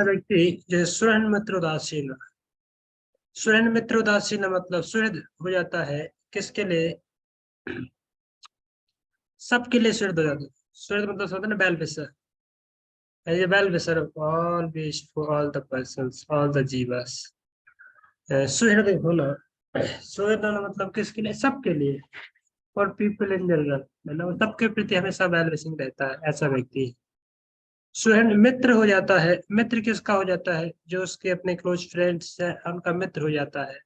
व्यक्ति जो सुहृद मित्र उदासीन, सुहृद मित्र उदासीन मतलब सुहृद हो जाता है किसके लिए? सबके लिए सुहृद हो जाता है। सुहृद मतलब होता है ना well wisher, as a well wisher of all wish for all the persons all the जीवस। सुहृद होना, सुहृद होना मतलब किसके लिए? सबके लिए, फॉर पीपल इन जनरल, मतलब सबके प्रति हमेशा वेल विशिंग रहता है ऐसा व्यक्ति। सुहृद मित्र हो जाता है, मित्र किसका हो जाता है? जो उसके अपने क्लोज फ्रेंड्स है उनका मित्र हो जाता है।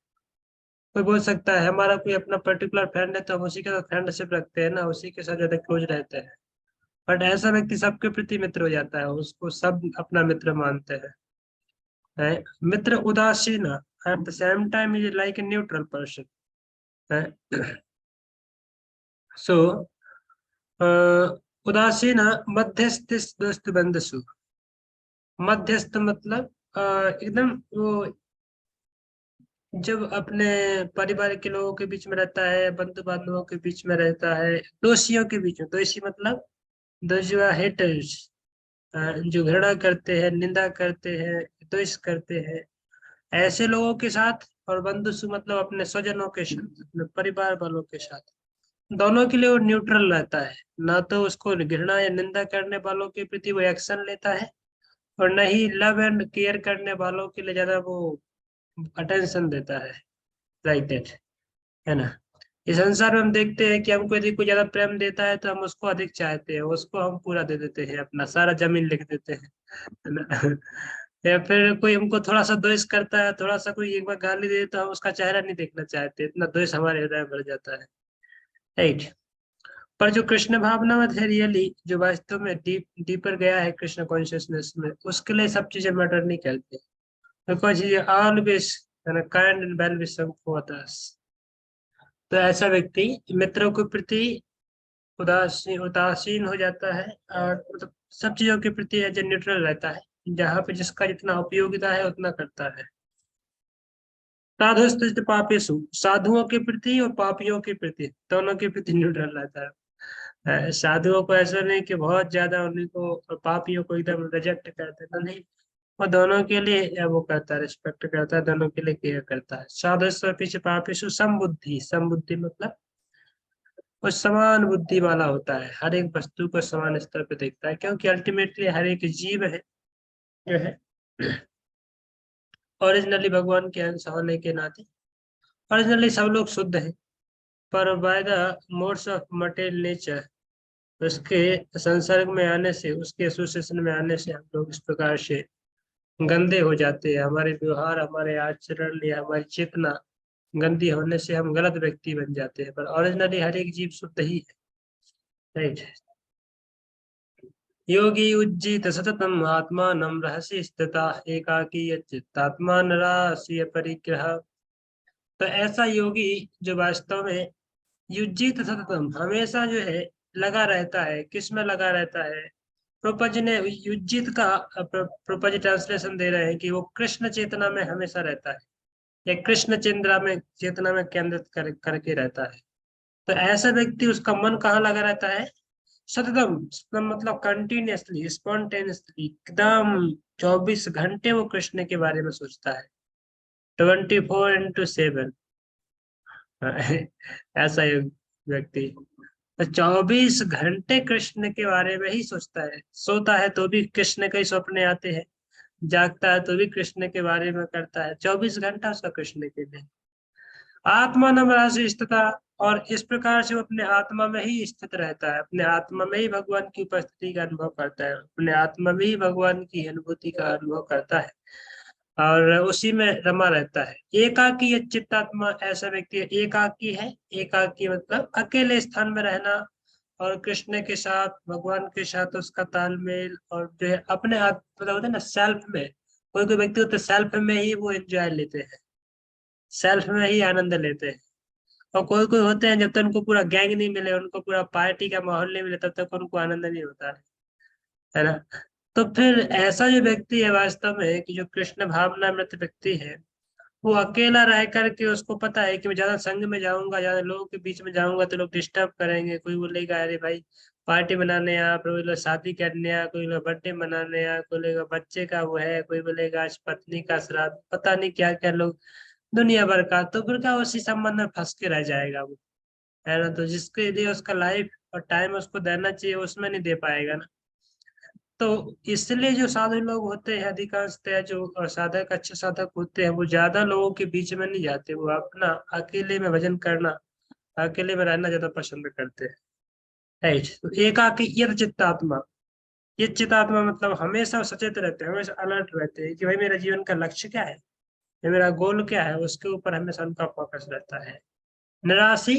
कोई बोल सकता है हमारा कोई अपना पर्टिकुलर फ्रेंड है तो हम उसी के साथ फ्रेंडशिप रखते हैं ना, उसी के साथ ज्यादा क्लोज रहते हैं। बट ऐसा व्यक्ति सबके प्रति मित्र हो जाता है, उसको सब अपना मित्र मानते हैं। है? मित्र उदासीन at the same time is like a neutral person है। सो उदासीन मध्यस्थ दोस्त बंधसु, मध्यस्थ मतलब एकदम वो जब अपने परिवार के लोगों के बीच में रहता है, बंधु बांधवों के बीच में रहता है, दोषियों के बीच में, दोषी मतलब दोज हेटर्स, जो घृणा करते हैं, निंदा करते हैं, द्वेष करते हैं, ऐसे लोगों के साथ। और बंधुसु मतलब अपने स्वजनों के साथ, अपने परिवार वालों के साथ, दोनों के लिए वो न्यूट्रल रहता है। ना तो उसको घृणा या निंदा करने वालों के प्रति वो एक्शन लेता है, और न ही लव एंड केयर करने वालों के लिए ज्यादा वो अटेंशन देता है। लाइक दैट, है ना। इस संसार में हम देखते हैं कि हमको यदि कोई ज्यादा प्रेम देता है तो हम उसको अधिक चाहते हैं, उसको हम पूरा दे देते हैं, अपना सारा जमीन लिख देते हैं, है ना। या फिर कोई हमको थोड़ा सा द्वेष करता है, थोड़ा सा कोई एक बार गाली दे तो हम उसका चेहरा नहीं देखना चाहते, इतना द्वेष हमारे हृदय में भर जाता है। राइट। पर जो कृष्ण भावनावत है, रियली जो वास्तव में डीपर गया है कृष्ण कॉन्शियसनेस में, उसके लिए सब चीजें मैटर नहीं करती, बिकॉज ये always kind and well wishing for others. तो ऐसा व्यक्ति मित्रों के प्रति उदासीन उदासीन हो जाता है, और मतलब सब चीजों के प्रति एज न्यूट्रल रहता है, जहाँ पे जिसका जितना उपयोगिता है उतना करता है। साधुस्थ पापेषु, साधुओं के प्रति और पापियों के प्रति, दोनों के प्रति न्यूट्रल रहता है। साधुओं को ऐसा नहीं कि बहुत ज्यादा उन्हीं को, और पापियों को एकदम रिजेक्ट कर देता, नहीं। वो दोनों के लिए वो करता है, रिस्पेक्ट करता है, दोनों के लिए केयर करता है। साधुस्व पीछे पापेषु समबुद्धि, समबुद्धि मतलब वो समान बुद्धि वाला होता है, हर एक वस्तु को समान स्तर पे देखता है, क्योंकि अल्टीमेटली हर एक जीव है जो है ओरिजिनली भगवान के अंश होने के नाते ओरिजिनली सब लोग शुद्ध हैं। पर by the modes of material nature, उसके संसर्ग में आने से, उसके एसोसिएशन में आने से हम लोग इस प्रकार से गंदे हो जाते हैं। हमारे व्यवहार, हमारे आचरण या हमारी चेतना गंदी होने से हम गलत व्यक्ति बन जाते हैं, पर ओरिजिनली हर एक जीव शुद्ध ही है। राइट। योगी उज्जीत सततम आत्मानं रहसि स्थिता एकाकी चित्तात्मा नरास्य परिग्रह। तो ऐसा योगी जो वास्तव में युज्जित सततम हमेशा जो है लगा रहता है, किस में लगा रहता है? प्रोपज ने युज्जित का प्रोपज ट्रांसलेशन दे रहे हैं कि वो कृष्ण चेतना में हमेशा रहता है, या कृष्ण चंद्रा में चेतना में केंद्रित करके रहता है। तो ऐसा व्यक्ति, उसका मन कहाँ लगा रहता है? सततम, सततम मतलब कंटिन्यूअसली, स्पॉन्टेनियसली, एकदम 24 घंटे वो कृष्ण के बारे में सोचता है, 24x7। ऐसा एक व्यक्ति तो 24 घंटे कृष्ण के बारे में ही सोचता है, सोता है तो भी कृष्ण के ही सपने आते हैं, जागता है तो भी कृष्ण के बारे में करता है, 24 घंटा उसका कृष्ण के लिए। आत्मा नमराशि स्थिता, और इस प्रकार से वो अपने आत्मा में ही स्थित रहता है, अपने आत्मा में ही भगवान की उपस्थिति का अनुभव करता है, अपने आत्मा में ही भगवान की अनुभूति का अनुभव करता है, और उसी में रमा रहता है। एकाकी चित्तात्मा, ऐसा व्यक्ति एकाकी है। एकाकी मतलब अकेले स्थान में रहना, और कृष्ण के साथ, भगवान के साथ उसका तालमेल, और जो है अपने मतलब होता है ना सेल्फ में, कोई कोई व्यक्ति होते सेल्फ में ही वो एंजॉय लेते हैं, सेल्फ में ही आनंद लेते हैं। और कोई कोई होते हैं जब तक उनको पूरा गैंग नहीं मिले, उनको पूरा पार्टी का माहौल नहीं मिले, तब तक उनको आनंद नहीं होता है ना। तो फिर ऐसा जो व्यक्ति है वास्तव में कि जो कृष्ण भावनामृत व्यक्ति है, वो अकेला रह करके उसको पता है कि मैं ज्यादा संग में जाऊंगा, ज्यादा लोगों के बीच में जाऊंगा तो लोग डिस्टर्ब करेंगे, कोई बोलेगा अरे भाई पार्टी मनाने आ, कोई लोग शादी करने आ, कोई लोग बर्थडे मनाने आ, कोई लोग बच्चे का वो है, कोई बोलेगा आज पत्नी का श्राद्ध, पता नहीं क्या क्या लोग दुनिया भर का। तो फिर क्या उसी संबंध में फंस के रह जाएगा वो, है ना। तो जिसके लिए उसका लाइफ और टाइम उसको देना चाहिए उसमें नहीं दे पाएगा ना। तो इसलिए जो साधु लोग होते हैं अधिकांशतः, जो साधक अच्छे साधक होते हैं, वो ज्यादा लोगों के बीच में नहीं जाते, वो अपना अकेले में भजन करना, अकेले में रहना ज्यादा पसंद करते हैं। राइट। तो एकाकी यत चित्तात्मा, ये चित्तात्मा मतलब हमेशा सचेत रहते हैं, हमेशा अलर्ट रहते हैं कि भाई मेरा जीवन का लक्ष्य क्या है, ये मेरा गोल क्या है, उसके ऊपर हमेशा उनका फोकस रहता है। निराशी,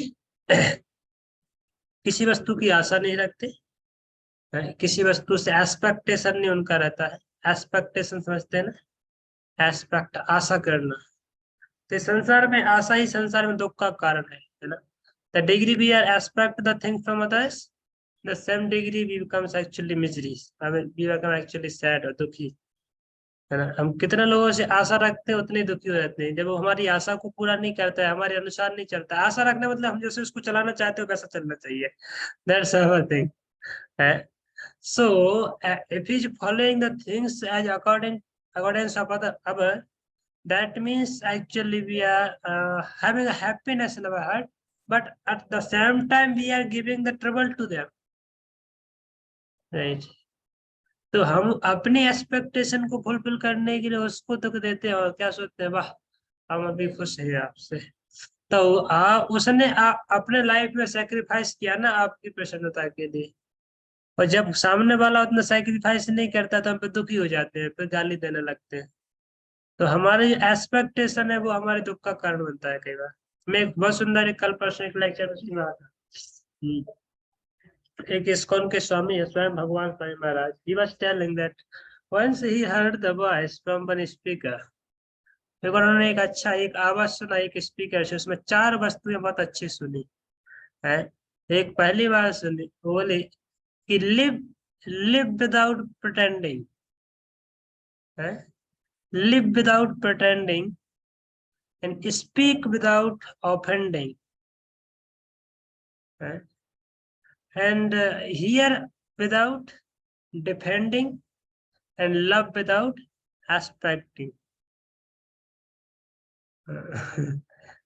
किसी वस्तु की आशा नहीं रखते, किसी वस्तु से एक्सपेक्टेशन नहीं उनका रहता है। एक्सपेक्टेशन समझते हैं ना, एस्पेक्ट आशा करना। तो इस संसार में आशा ही संसार में दुख का कारण है ना। The degree we are expect the thing from others, the same degree we becomes actually misery, हमें वी बिकम एक्चुअली सैड और दुखी, है ना। हम कितने लोगों से आशा रखते हैं उतने दुखी हो जाते हैं जब वो हमारी आशा को पूरा नहीं करता है, हमारे अनुसार नहीं चलता है। आशा रखने मतलब हम जैसे उसको चलाना चाहते हो वैसा चलना चाहिए, दैट्स अवर थिंग है। So, if he's following the things as accordance of other, that means actually we are having a happiness in our heart, but at the same time we are giving the trouble to them, right? तो हम अपनी expectation को fulfil करने के लिए उसको दुख देते हैं और क्या सोचते हैं, वाह हम अभी खुश हैं आपसे। तो उसने अपने लाइफ में सेक्रीफाइस किया ना आपकी प्रसन्नता के लिए, और जब सामने वाला उतना सैक्रिफाइस नहीं करता तो हम पे दुखी हो जाते हैं, फिर गाली देने लगते हैं। तो हमारे जो एक्सपेक्टेशन है वो हमारे दुख का कारण बनता है कई बार। मैं एक बहुत सुंदर एक कल परसों एक लेक्चर में सुन रहा था। एक इस्कॉन के स्वामी है, स्वयं भगवान Swami Maharaj, he was telling that once he heard the voice from one speaker. एक बार उन्होंने एक अच्छा एक आवाज सुना एक स्पीकर से, उसमें चार वस्तुएं बहुत अच्छी सुनी है। एक पहली बार सुनी, वो बोली कि लिव विदाउट प्रिटेंडिंग, है, live without pretending and speak without offending, है, and hear without defending and love without expecting.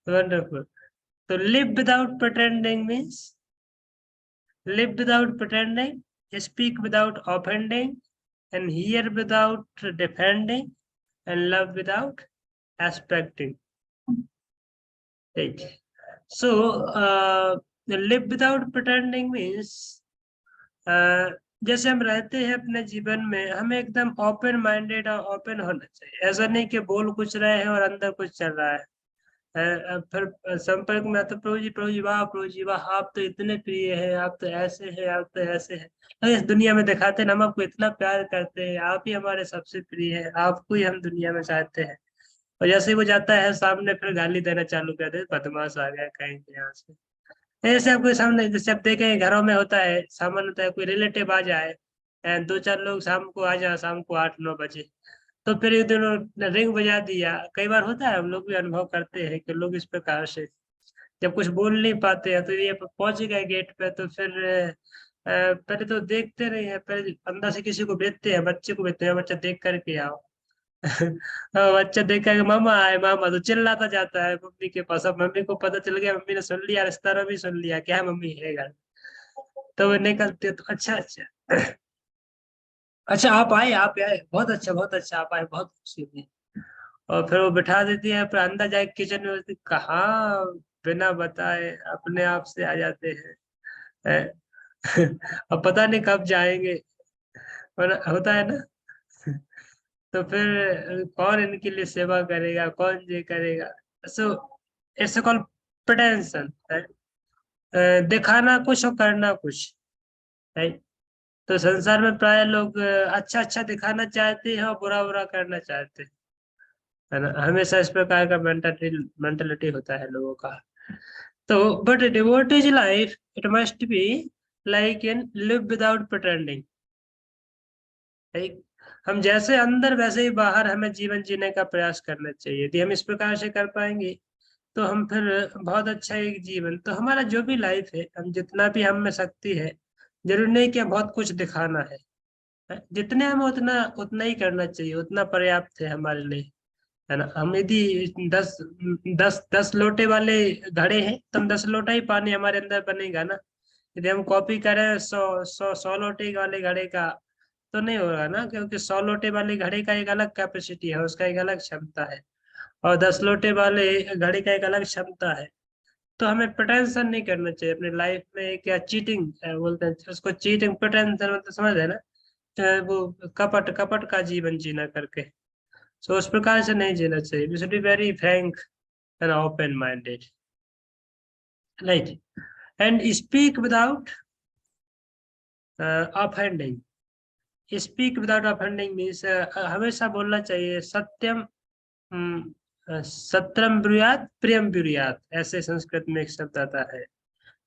Wonderful. So live without pretending means live without pretending, speak without offending, and hear without defending, and love without expecting. Right. So, live without pretending means जैसे हम रहते हैं अपने जीवन में, हमें एकदम open minded और ओपन होना चाहिए। ऐसा नहीं कि बोल कुछ रहे हैं और अंदर कुछ चल रहा है। फिर संपर्क में तो प्रभु जी वाह, प्रभु जी वाह, आप तो इतने प्रिय हैं, आप तो ऐसे हैं, आप तो ऐसे हैं। तो इस दुनिया में दिखाते हैं हम आपको इतना प्यार करते हैं, आप ही हमारे सबसे प्रिय हैं, आपको ही हम दुनिया में चाहते हैं। और जैसे ही वो जाता है सामने, फिर गाली देना चालू कर दे, बदमाश आ गया कहीं के यहाँ से। ऐसे आपको सामने जैसे आप देखें घरों में होता है, सामान्य होता है, कोई रिलेटिव आ जाए, दो चार लोग शाम को आ जाए, शाम को 8-9 बजे, तो फिर ये दोनों रिंग बजा दिया। कई बार होता है, हम लोग भी अनुभव करते हैं कि लोग इस प्रकार से जब कुछ बोल नहीं पाते हैं तो ये पहुंच गए गेट पे, तो फिर पहले तो देखते नहीं है, पहले अंदर से किसी को भेजते हैं, बच्चे को भेजते हैं, बच्चा देख करके आओ। बच्चा देखा कि मामा आए, मामा तो चिल्लाता जाता है मम्मी के पास। अब मम्मी को पता चल गया, मम्मी ने सुन लिया, रिश्तेदारों भी सुन लिया क्या मम्मी है घर, तो वो निकलते तो अच्छा अच्छा, अच्छा आप आए, आप आए, बहुत अच्छा आप आए, बहुत खुशी हुई। और फिर वो बिठा देती है, फिर अंदर जाके किचन में बोलती, कहाँ बिना बताए अपने आप से आ जाते हैं, अब पता नहीं कब जाएंगे, होता है ना। तो फिर कौन इनके लिए सेवा करेगा, कौन ये करेगा। सो इट्स कॉल्ड प्रेटेंशन, दिखाना कुछ और करना कुछ, राइट। तो संसार में प्राय लोग अच्छा अच्छा दिखाना चाहते हैं और बुरा बुरा करना चाहते हैं, है ना। हमेशा इस प्रकार का मेंटालिटी होता है लोगों का। तो but devotees life it must be like in live without pretending, right. हम जैसे अंदर वैसे ही बाहर हमें जीवन जीने का प्रयास करना चाहिए। यदि हम इस प्रकार से कर पाएंगे तो हम फिर बहुत अच्छा एक जीवन, तो हमारा जो भी लाइफ है, हम जितना भी हम में शक्ति है, जरूरी नहीं कि बहुत कुछ दिखाना है। जितने हमें उतना उतना ही करना चाहिए, उतना पर्याप्त है हमारे लिए, है ना। हम यदि 10 लोटे वाले घड़े हैं तो हम 10 लोटा ही पानी हमारे अंदर बनेगा ना। यदि हम कॉपी करें 100 लोटे वाले घड़े का, तो नहीं होगा ना, क्योंकि 100 लोटे वाले घड़े का एक अलग कैपेसिटी है, उसका एक अलग क्षमता है, और 10 लोटे वाले घड़े का एक अलग क्षमता है। तो हमें प्रेटेंशन नहीं करना चाहिए अपनी लाइफ में, क्या चीटिंग बोलते हैं उसको, चीटिंग प्रेटेंशन मतलब समझ है ना, वो कपट कपट का जीवन जीना करके। सो उस प्रकार से नहीं जीना चाहिए, we should be very frank and open minded, right. And speak without offending. Speak without offending means हमेशा बोलना चाहिए सत्यम, सत्रम ब्रूयात प्रियम ब्रूयात, ऐसे संस्कृत में एक शब्द आता है।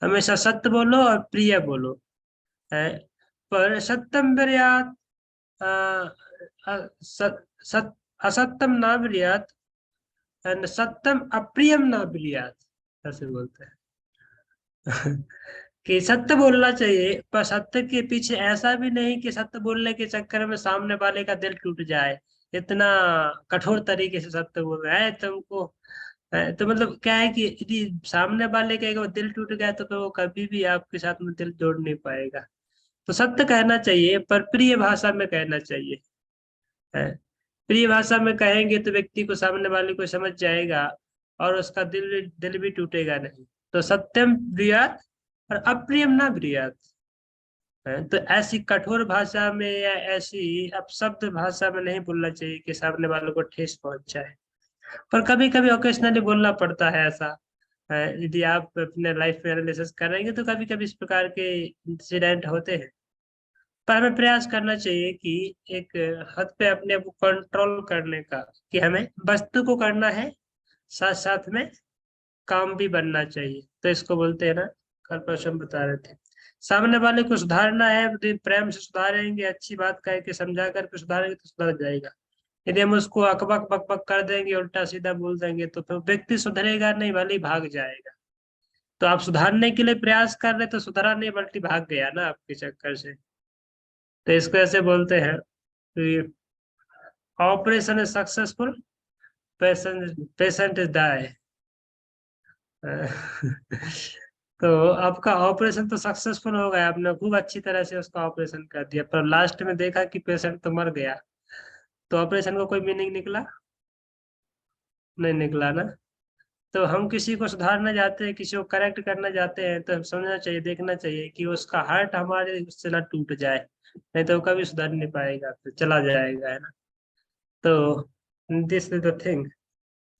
हमेशा सत्य बोलो और प्रिय बोलो, है। पर सत्यम ब्रूयात, अ, सत असत्यम ना ब्रूयात, एंड सत्यम अप्रियम ना ब्रूयात, ऐसे बोलते हैं। कि सत्य बोलना चाहिए, पर सत्य के पीछे ऐसा भी नहीं कि सत्य बोलने के चक्कर में सामने वाले का दिल टूट जाए, इतना कठोर तरीके से सत्य बोल रहा है तुमको। तो मतलब क्या है कि यदि सामने वाले का एक बार दिल टूट गया तो फिर वो कभी भी आपके साथ में दिल जोड़ नहीं पाएगा। तो सत्य कहना चाहिए, पर प्रिय भाषा में कहना चाहिए, है। प्रिय भाषा में कहेंगे तो व्यक्ति को, सामने वाले को समझ जाएगा, और उसका दिल भी टूटेगा नहीं। तो सत्यम ब्रूयात और अप्रियम ना ब्रूयात, है। तो ऐसी कठोर भाषा में या ऐसी अपशब्द भाषा में नहीं बोलना चाहिए कि सामने वालों को ठेस पहुंच जाए। पर कभी कभी ओकेशनली बोलना पड़ता है ऐसा, है। यदि आप अपने लाइफ में एनालिसिस करेंगे तो कभी कभी इस प्रकार के इंसिडेंट होते हैं। पर हमें प्रयास करना चाहिए कि एक हद पे अपने आप को कंट्रोल करने का, कि हमें वस्तु को करना है, साथ साथ में काम भी बनना चाहिए। तो इसको बोलते हैं ना, कल परसों हम बता रहे थे, सामने वाले को सुधारना है, यदि प्रेम से सुधारेंगे, अच्छी बात कह के समझा करके सुधारेंगे तो सुधर जाएगा। यदि हम उसको अकबक बक बक कर देंगे, उल्टा सीधा बोल देंगे, तो फिर व्यक्ति सुधरेगा नहीं, भले ही भाग जाएगा। तो आप सुधारने के लिए प्रयास कर रहे तो सुधरा नहीं, बल्कि भाग गया ना आपके चक्कर से। तो इसको ऐसे बोलते हैं कि operation is successful, patient is die. तो आपका ऑपरेशन तो सक्सेसफुल हो गया, आपने खूब अच्छी तरह से उसका ऑपरेशन कर दिया, पर लास्ट में देखा कि पेशेंट तो मर गया। तो ऑपरेशन का कोई मीनिंग निकला? नहीं निकला ना। तो हम किसी को सुधारना चाहते हैं, किसी को करेक्ट करना चाहते हैं, तो समझना चाहिए, देखना चाहिए कि उसका हार्ट हमारे उससे ना टूट जाए, नहीं तो वो कभी सुधर नहीं पाएगा, तो चला जाएगा, है ना। तो this is the thing.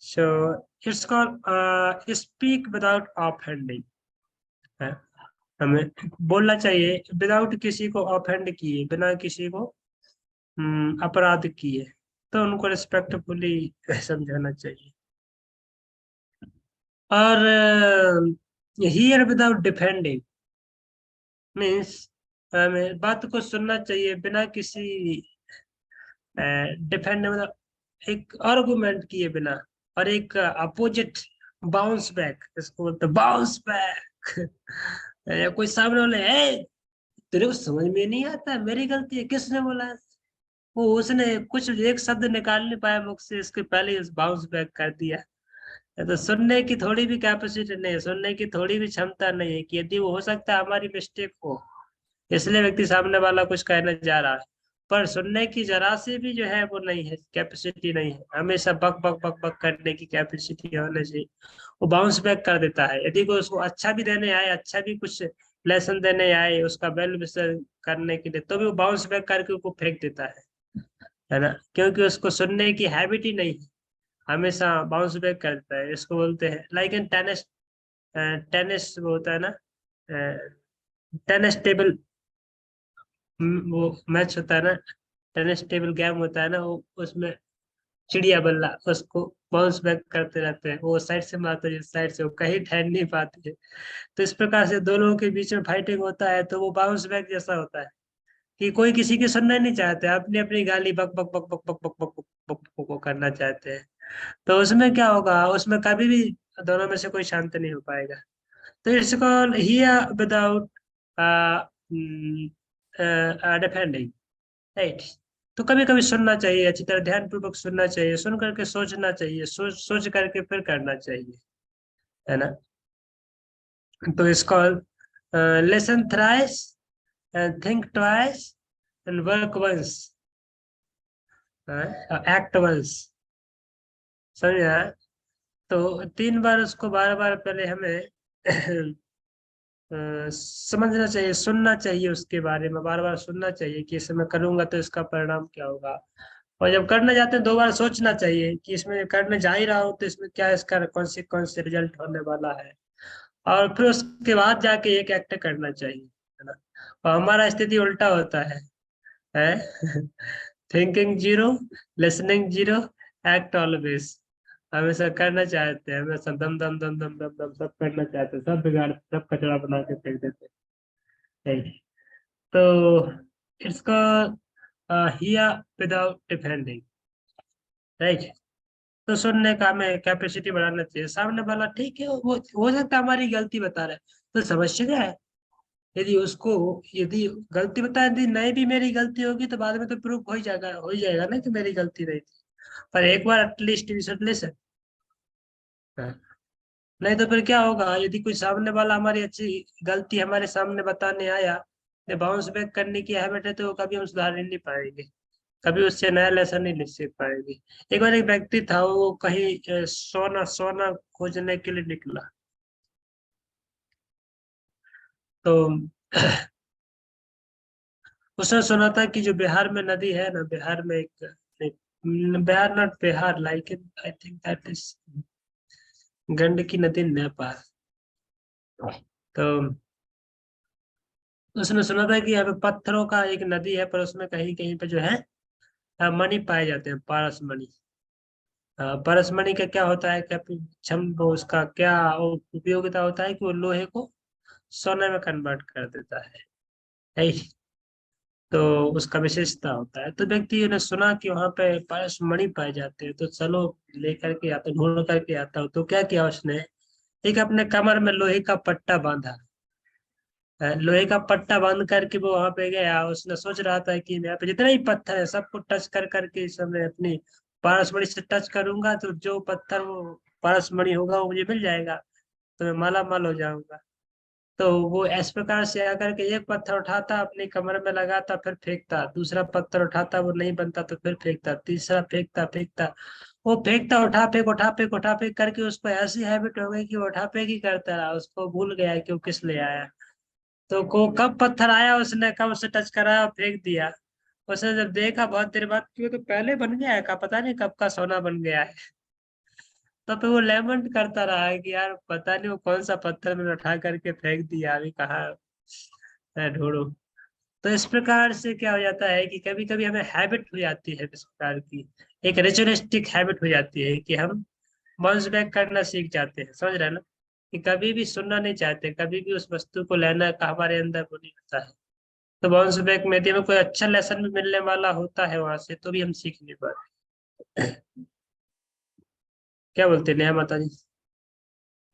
So it's called speak without offending, है। हमें बोलना चाहिए विदाउट किसी को ऑफेंड किए, बिना किसी को अपराध किए, तो उनको रिस्पेक्टफुली समझाना चाहिए। और हियर विदाउट डिफेंडिंग मीन्स हमें बात को सुनना चाहिए बिना किसी डिफेंड, मतलब एक आर्गुमेंट किए बिना, और एक अपोजिट बाउंस बैक, इसको बोलते बाउंस बैक। या कोई सामने वाले है, तेरे को समझ में नहीं आता, मेरी गलती है, किसने बोला है? वो उसने कुछ एक शब्द निकाल नहीं पाया मुख से, इसके पहले ही बाउंस बैक कर दिया। तो सुनने की थोड़ी भी कैपेसिटी नहीं है, सुनने की थोड़ी भी क्षमता नहीं है, कि यदि वो हो सकता है हमारी मिस्टेक हो, इसलिए व्यक्ति सामने वाला कुछ कहने जा रहा है, पर सुनने की जरा सी भी जो है वो नहीं है, कैपेसिटी नहीं है। हमेशा बक बक बक बक करने की कैपेसिटी होने से वो बाउंस बैक कर देता है। यदि कोई उसको अच्छा भी देने आए, अच्छा भी कुछ लेसन देने आए उसका वेल विशर करने के लिए, तो भी वो बाउंस बैक करके उसको फेंक देता है ना, क्योंकि उसको सुनने की हैबिट ही नहीं है, हमेशा बाउंस बैक करता है। इसको बोलते हैं लाइक इन टेनिस, टेनिस वो होता है ना, टेनिस टेबल, वो मैच होता है ना, टेनिस टेबल गेम होता है ना, वो उसमें चिड़िया बल्ला, उसको बाउंस बैक करते रहते हैं, वो साइड से मारते हैं, इस साइड से, वो कहीं ठहर नहीं पाते हैं। तो इस प्रकार से दो लोगों के बीच में फाइटिंग होता है, तो वो बाउंस बैक जैसा होता है, कि कोई किसी की सुनना नहीं चाहते, अपनी अपनी गाली बक बक बक बक बक बक बक बक बक बक बक करना चाहते हैं। तो उसमें क्या होगा, उसमें कभी भी दोनों में से कोई शांत नहीं हो पाएगा। तो it's called here without defending, right. तो कभी कभी सुनना चाहिए, अच्छी तरह ध्यान पूर्वक सुनना चाहिए, सुन करके सोचना चाहिए, सोच सोच करके फिर करना चाहिए, है ना। तो इसको listen thrice and think twice and work once, act once, समझा। तो 3 बार उसको बार बार पहले हमें समझना चाहिए, सुनना चाहिए, उसके बारे में बार बार सुनना चाहिए कि इसे मैं करूंगा तो इसका परिणाम क्या होगा। और जब करने जाते हैं 2 बार सोचना चाहिए कि इसमें करने जा ही रहा हूँ तो इसमें क्या इसका कौन से रिजल्ट होने वाला है। और फिर उसके बाद जाके एक एक्ट करना चाहिए, है ना। और हमारा स्थिति उल्टा होता है thinking zero, listening zero, act always. हमेशा करना चाहते हैं, हमेशा दम दम दम दम दम दम सब करना चाहते हैं, सब बिगाड़, सब कचरा बना के फेंक देते हैं, right? तो इसका हिया विदाउट डिफेंडिंग, राइट। तो सुनने का हमें कैपेसिटी बढ़ाना चाहिए। सामने वाला ठीक है, वो हो सकता है हमारी गलती बता रहा है, तो समस्या क्या है, यदि उसको, यदि गलती बता, यदि नहीं भी मेरी गलती होगी तो बाद में तो प्रूफ हो ही जाएगा ना कि मेरी गलती नहीं थी। पर एक बार एटलीस्ट वी शुड लिसन, नहीं तो फिर क्या होगा, यदि कोई सामने वाला हमारी अच्छी गलती हमारे सामने बताने आया, बाउंस बैक करने की हैबिट है, तो कभी हम सुधार ही नहीं पाएंगे, कभी उससे नया लेसन नहीं सीख पाएंगे। एक बार एक व्यक्ति था, वो कहीं सोना सोना खोजने के लिए निकला। तो उसने सुना था कि जो बिहार में नदी है ना, बिहार में Bihar not Bihar, like I think that is Gandaki नदी, नेपाल। तो उसने सुना था कि यहाँ पे पत्थरों का एक नदी है, पर उसमें कहीं कहीं पे जो है मणि पाए जाते हैं, पारस मणि। पारस मणि का क्या होता है, क्या क्षम वो उसका क्या उपयोगिता होता है कि वो लोहे को सोने में कन्वर्ट कर देता है, right? तो उसका विशेषता होता है। तो व्यक्ति ने सुना कि वहां पे पारस मणि पाए जाते हैं, तो चलो लेकर के आता, ढूंढ करके आता हूँ। तो क्या किया उसने, एक अपने कमर में लोहे का पट्टा बांधा, लोहे का पट्टा बांध करके वो वहां पे गया। उसने सोच रहा था कि यहाँ पे जितने ही पत्थर है सबको टच कर करके इस समय अपनी पारसमणि से टच करूंगा, तो जो पत्थर वो पारसमणि होगा वो मुझे मिल जाएगा, तो मैं माला माल हो जाऊंगा। तो वो इस प्रकार से आकर के एक पत्थर उठाता, अपनी कमर में लगाता, फिर फेंकता, दूसरा पत्थर उठाता, वो नहीं बनता तो फिर फेंकता, तीसरा फेंकता फेंकता, वो फेंकता, उठा फेंक उठा फेंक करके उसको ऐसी हैबिट हो गई कि वो उठा फेंक ही करता रहा, उसको भूल गया कि वो किस लिए आया। तो को कब पत्थर आया, उसने कब उसे टच कराया और फेंक दिया। उसने जब देखा बहुत देर बाद कि वो तो पहले बन गया है, का पता नहीं कब का सोना बन गया है। तो फिर वो लेमेंट करता रहा है कि यार पता नहीं वो कौन सा पत्थर मैंने उठा करके फेंक दिया, अभी कहाँ है, ढूंढो। तो इस प्रकार से क्या हो जाता है कि कभी कभी हमें हैबिट हो जाती है इस प्रकार की, एक रिचुअलिस्टिक हैबिट हो जाती है कि हम बाउंस बैक करना सीख जाते हैं, समझ रहे हैं ना, कि कभी भी सुनना नहीं चाहते, कभी भी उस वस्तु को लेना का हमारे अंदर वो नहीं होता है। तो बाउंस बैक में यदि हमें कोई अच्छा लेसन भी मिलने वाला होता है वहां से, तो भी हम सीख नहीं पाते। क्या बोलते हैं नेहा माता जी,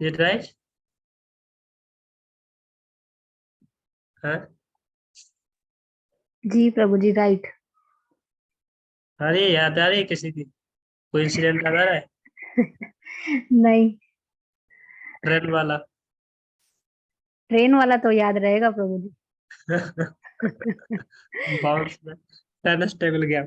ये राइट? हाँ, जी प्रभु जी, राइट। अरे याद आ रही है किसी की, कोई इंसिडेंट याद आ रहा है, नहीं। ट्रेन वाला? ट्रेन वाला तो याद रहेगा प्रभु जी। बाउंस में टेनिस टेबल गया।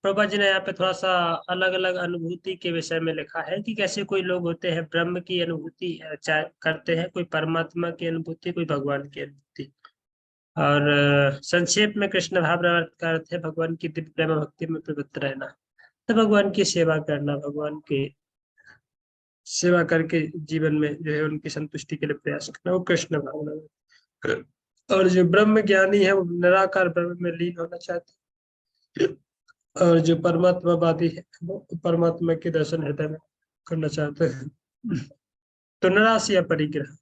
प्रभा जी ने यहाँ पे थोड़ा सा अलग अलग अनुभूति के विषय में लिखा है कि कैसे कोई लोग होते हैं ब्रह्म की अनुभूति करते हैं, कोई परमात्मा की अनुभूति, कोई भगवान की अनुभूति। और संक्षेप में कृष्ण भावनामृत का अर्थ है भगवान की दिव्य प्रेम भक्ति में प्रवृत्त रहना। तो भगवान की सेवा करना, भगवान की सेवा करके जीवन में जो है उनकी संतुष्टि के लिए प्रयास करना, वो कृष्ण भावनामृत। और जो ब्रह्म ज्ञानी है वो निराकार ब्रह्म में लीन होना चाहते हैं। और जो परमात्मावादी है वो परमात्मा के दर्शन हृदय में करना चाहते हैं। तो निराश या परिग्रह।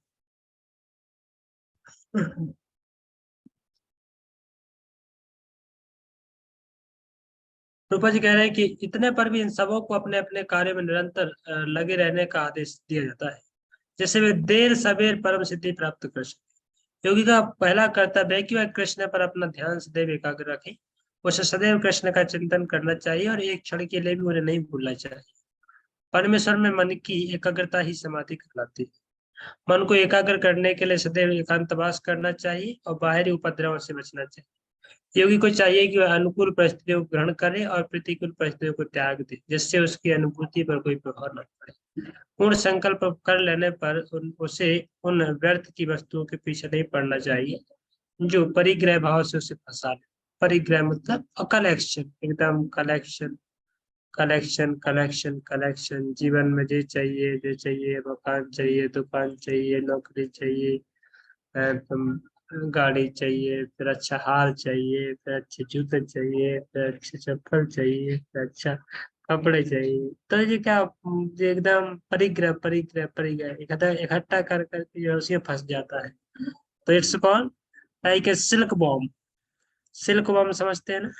रूपा जी कह रहे हैं कि इतने पर भी इन सबों को अपने अपने कार्य में निरंतर लगे रहने का आदेश दिया जाता है, जैसे वे देर सवेर परम सिद्धि प्राप्त कर सके। योगी का पहला कर्तव्य है कि वह कृष्ण पर अपना ध्यान सदैव एकाग्र रखे। उसे सदैव कृष्ण का चिंतन करना चाहिए और एक क्षण के लिए भी उन्हें नहीं भूलना चाहिए। परमेश्वर में मन की एकाग्रता ही समाधि कहलाती है। मन को एकाग्र करने के लिए सदैव एकांतवास करना चाहिए और बाहरी उपद्रव से बचना चाहिए। योगी को चाहिए कि वह अनुकूल परिस्थितियों को ग्रहण करे और प्रतिकूल परिस्थितियों को त्याग दे, जिससे उसकी अनुभूति पर कोई प्रभाव न पड़े। पूर्ण संकल्प कर लेने पर उसे उन व्यर्थ की वस्तुओं के पीछे नहीं पड़ना चाहिए जो परिग्रह भाव से उसे फंसा ले। परिग्रह मतलब कलेक्शन, एकदम कलेक्शन, कलेक्शन कलेक्शन कलेक्शन। जीवन में ये चाहिए, ये चाहिए, मकान चाहिए, दुकान चाहिए, नौकरी चाहिए, गाड़ी चाहिए, फिर अच्छा हार चाहिए, फिर अच्छे जूते चाहिए, फिर अच्छे चप्पल चाहिए, फिर अच्छा कपड़े चाहिए। तो ये क्या, ये एकदम परिग्रह परिग्रह परिग्रह इकट्ठा इकट्ठा कर करके ये उसी में फंस जाता है। तो it's called like a silk bomb. Silk bomb समझते हैं ना?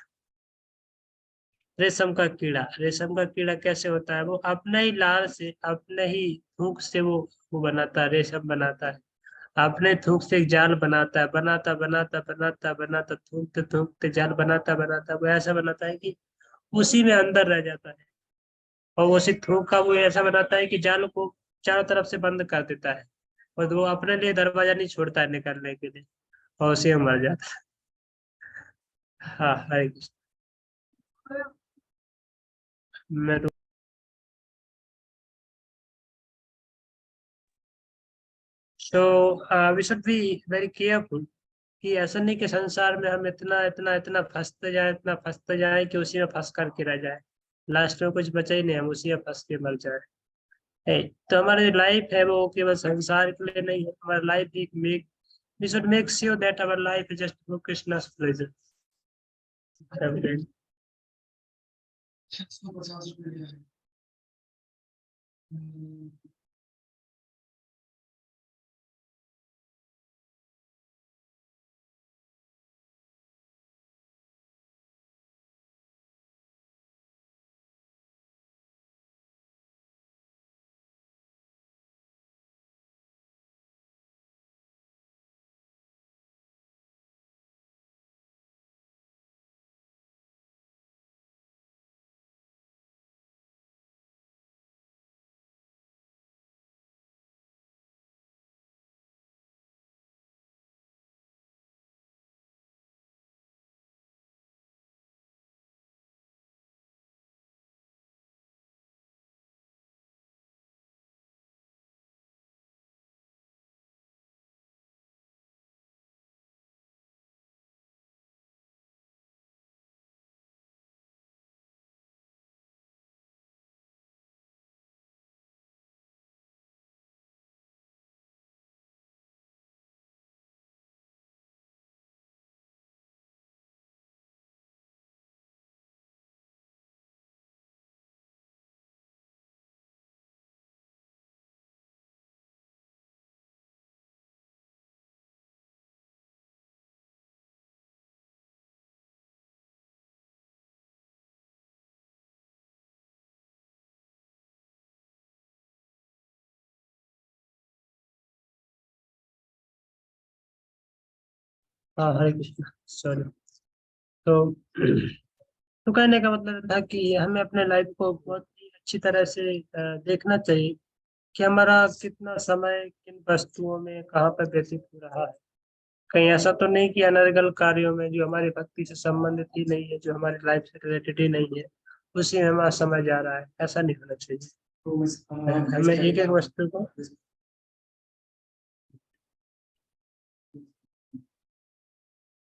रेशम का कीड़ा, रेशम का कीड़ा कैसे होता है? वो अपने ही लार से, अपने ही थूक से वो बनाता है, रेशम बनाता है। अपने थूक से एक जाल बनाता है, बनाता बनाता बनाता बनाता, थूकते थूकते जाल बनाता बनाता वो ऐसा बनाता है कि उसी में अंदर रह जाता है। और उसी थूक का वो ऐसा बनाता है कि जाल को चारों तरफ से बंद कर देता है, और वो अपने लिए दरवाजा नहीं छोड़ता है निकलने के लिए, और उसी में मर जाता है। हाँ, हरे कृष्ण। मैं तो so we should be very careful कि ऐसा नहीं कि संसार में हम इतना इतना इतना फंसते जाए, इतना फंसते जाए कि उसी में फंस करके रह जाए। लास्ट में कुछ बचा ही नहीं, हम उसी में फंस के मर जाए। तो हमारी जो लाइफ है वो केवल संसार के लिए नहीं है। हमारी लाइफ एक make we should make sure that our life is just for Krishna's pleasure. हाँ, हरे कृष्ण, सॉरी। तो तो कहने का मतलब था कि हमें अपने लाइफ को बहुत ही अच्छी तरह से देखना चाहिए कि हमारा कितना समय किन वस्तुओं में कहाँ पर व्यतीत हो रहा है। कहीं ऐसा तो नहीं कि अनर्गल कार्यों में जो हमारी भक्ति से संबंधित ही नहीं है, जो हमारी लाइफ से रिलेटेड ही नहीं है, उसी में हमारा समय जा रहा है। ऐसा नहीं होना चाहिए। हमें एक एक वस्तु को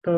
तो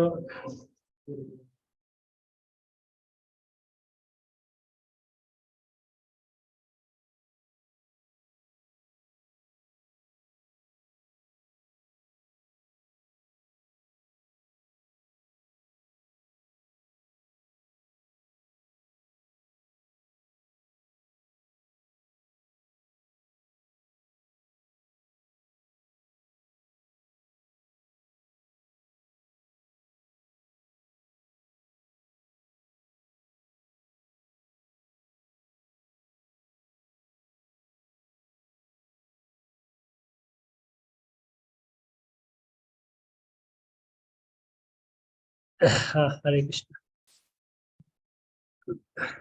हाँ, हरे कृष्ण।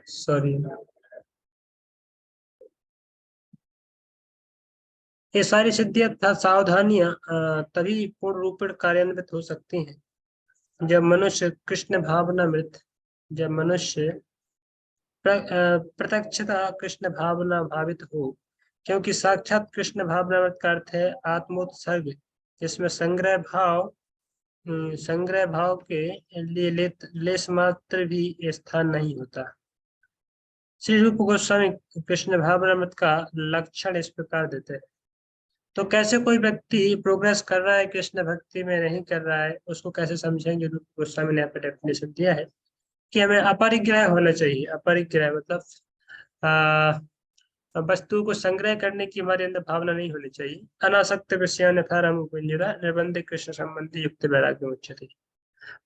सॉरी। ये सारी सिद्धियां तथा सावधानियां तभी पूर्ण रूप में कार्यान्वित हो सकती हैं जब मनुष्य कृष्ण भावनामृत, जब मनुष्य प्रत्यक्षतः कृष्ण भावना भावित हो, क्योंकि साक्षात कृष्ण भावनामृत का अर्थ है आत्मोत्सर्ग, जिसमें संग्रह भाव के लिए लेस मात्र भी स्थान नहीं होता। श्री रूप गोस्वामी कृष्ण भावनामृत का लक्षण इस प्रकार देते हैं। तो कैसे कोई व्यक्ति प्रोग्रेस कर रहा है कृष्ण भक्ति में नहीं कर रहा है, उसको कैसे समझेंगे? रूप गोस्वामी ने यहाँ पे डेफिनेशन दिया है कि हमें अपरिग्रह होना चाहिए। अपरिग्रह मतलब वस्तु को संग्रह करने की हमारे अंदर भावना नहीं होनी चाहिए। अनासक्त विषयान यथाराम उपयुज्यता निर्बंध कृष्ण संबंधी युक्त वैराग्य उच्यते।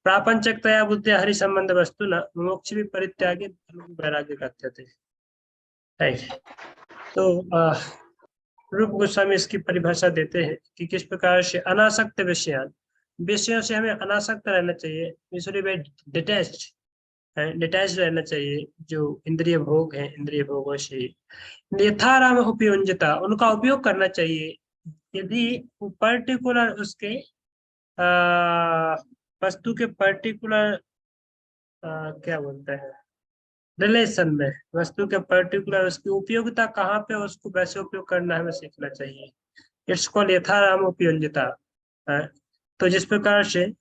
प्रापंचकतया बुद्धि हरि संबंध वस्तु न मोक्ष भी परित्यागे वैराग्य कथ्यते। राइट। तो रूप गोस्वामी इसकी परिभाषा देते हैं कि किस प्रकार से अनासक्त विषयान, विषयों से हमें अनासक्त रहना चाहिए, डिटैच रहना चाहिए। जो इंद्रिय भोग है, इंद्रिय भोगों से यथाराम उपयुज्यता, उनका उपयोग करना चाहिए। यदि पर्टिकुलर उसके वस्तु के पर्टिकुलर क्या बोलते हैं, रिलेशन में, वस्तु के पर्टिकुलर उसकी उपयोगिता कहाँ पे, उसको वैसे उपयोग करना हमें सीखना चाहिए। इट्स कॉल्ड यथाराम उपयुज्यता। तो जिस प्रकार से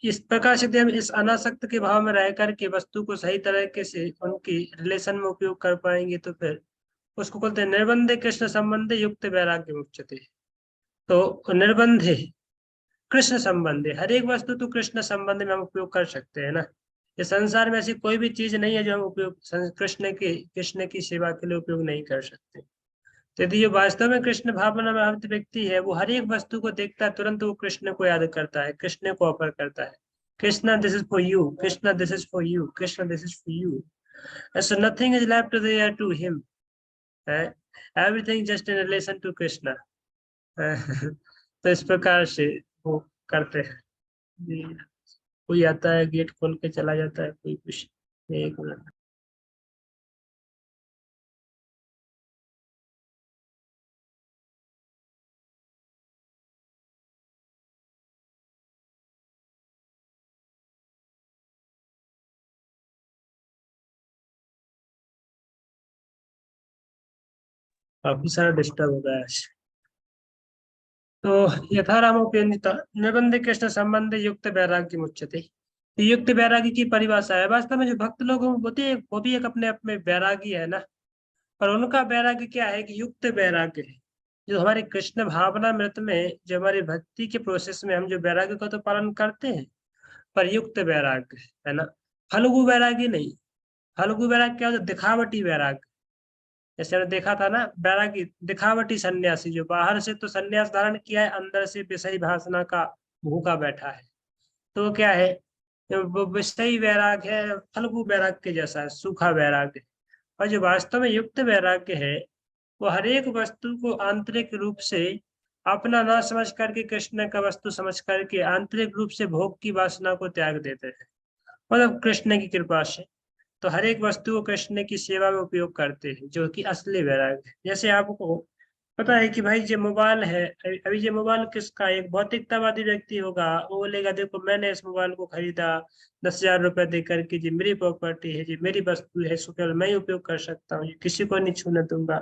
इस प्रकार से हम इस अनासक्त के भाव में रह करके वस्तु को सही तरीके से उनकी रिलेशन में उपयोग कर पाएंगे, तो फिर उसको बोलते हैं निर्बंध कृष्ण संबंध युक्त वैराग्य मुच्यते। तो निर्बंध कृष्ण संबंधी, हर एक वस्तु तो कृष्ण संबंध में हम उपयोग कर सकते हैं ना। ये संसार में ऐसी कोई भी चीज नहीं है जो हम उपयोग कृष्ण की सेवा के लिए उपयोग नहीं कर सकते। तो यदि ये वास्तव में कृष्ण भावना में भावित व्यक्ति है, वो हर एक वस्तु को देखता है, तुरंत वो कृष्ण को याद करता है, कृष्ण को ऑफर करता है। Krishna this is for you, Krishna this is for you, Krishna this is for you. So nothing is left there to him, everything just in relation to Krishna. तो इस प्रकार से वो करते हैं। जी। कोई आता है गेट खोल के चला जाता है, कोई कुछ। एक मिनट। काफी सारा डिस्टर्ब हो गया आज। तो यथारामोपनिता निबंध कृष्ण संबंध युक्त वैराग्य मुच्यते। युक्त वैराग्य की परिभाषा है, वास्तव में जो भक्त लोग हैं वो भी एक अपने अपने वैरागी है ना। पर उनका वैराग्य क्या है कि युक्त वैराग्य है। जो हमारे कृष्ण भावना मृत में, जो हमारी भक्ति के प्रोसेस में हम जो वैराग्य का तो पालन करते हैं, पर युक्त वैराग्य है ना, फलगु वैराग्य नहीं। फलगु वैराग्य क्या होता है? दिखावटी वैराग्य। जैसे हमने देखा था ना, बैरागी दिखावटी सन्यासी, जो बाहर से तो सन्यास धारण किया है, अंदर से विषय वासना का भूखा बैठा है। तो क्या है? वो विषय वैराग है, फल्गु वैराग के जैसा है, सूखा वैराग है। और जो वास्तव में युक्त वैराग्य है, वो हर एक वस्तु को आंतरिक रूप से अपना ना समझ करके कृष्ण का वस्तु समझ करके आंतरिक रूप से भोग की वासना को त्याग देते हैं, मतलब कृष्ण की कृपा से। तो हर एक वस्तु को कृष्ण की सेवा में उपयोग करते हैं, जो कि असली वैराग्य है। जैसे आपको पता है कि भाई ये मोबाइल है, अभी ये मोबाइल किसका? एक भौतिकतावादी व्यक्ति होगा, वो बोलेगा देखो मैंने इस मोबाइल को खरीदा 10,000 रुपए दे करके, ये मेरी प्रॉपर्टी है, ये मेरी वस्तु है, इसको केवल मैं ही उपयोग कर सकता हूँ, ये किसी को नहीं छूने दूंगा।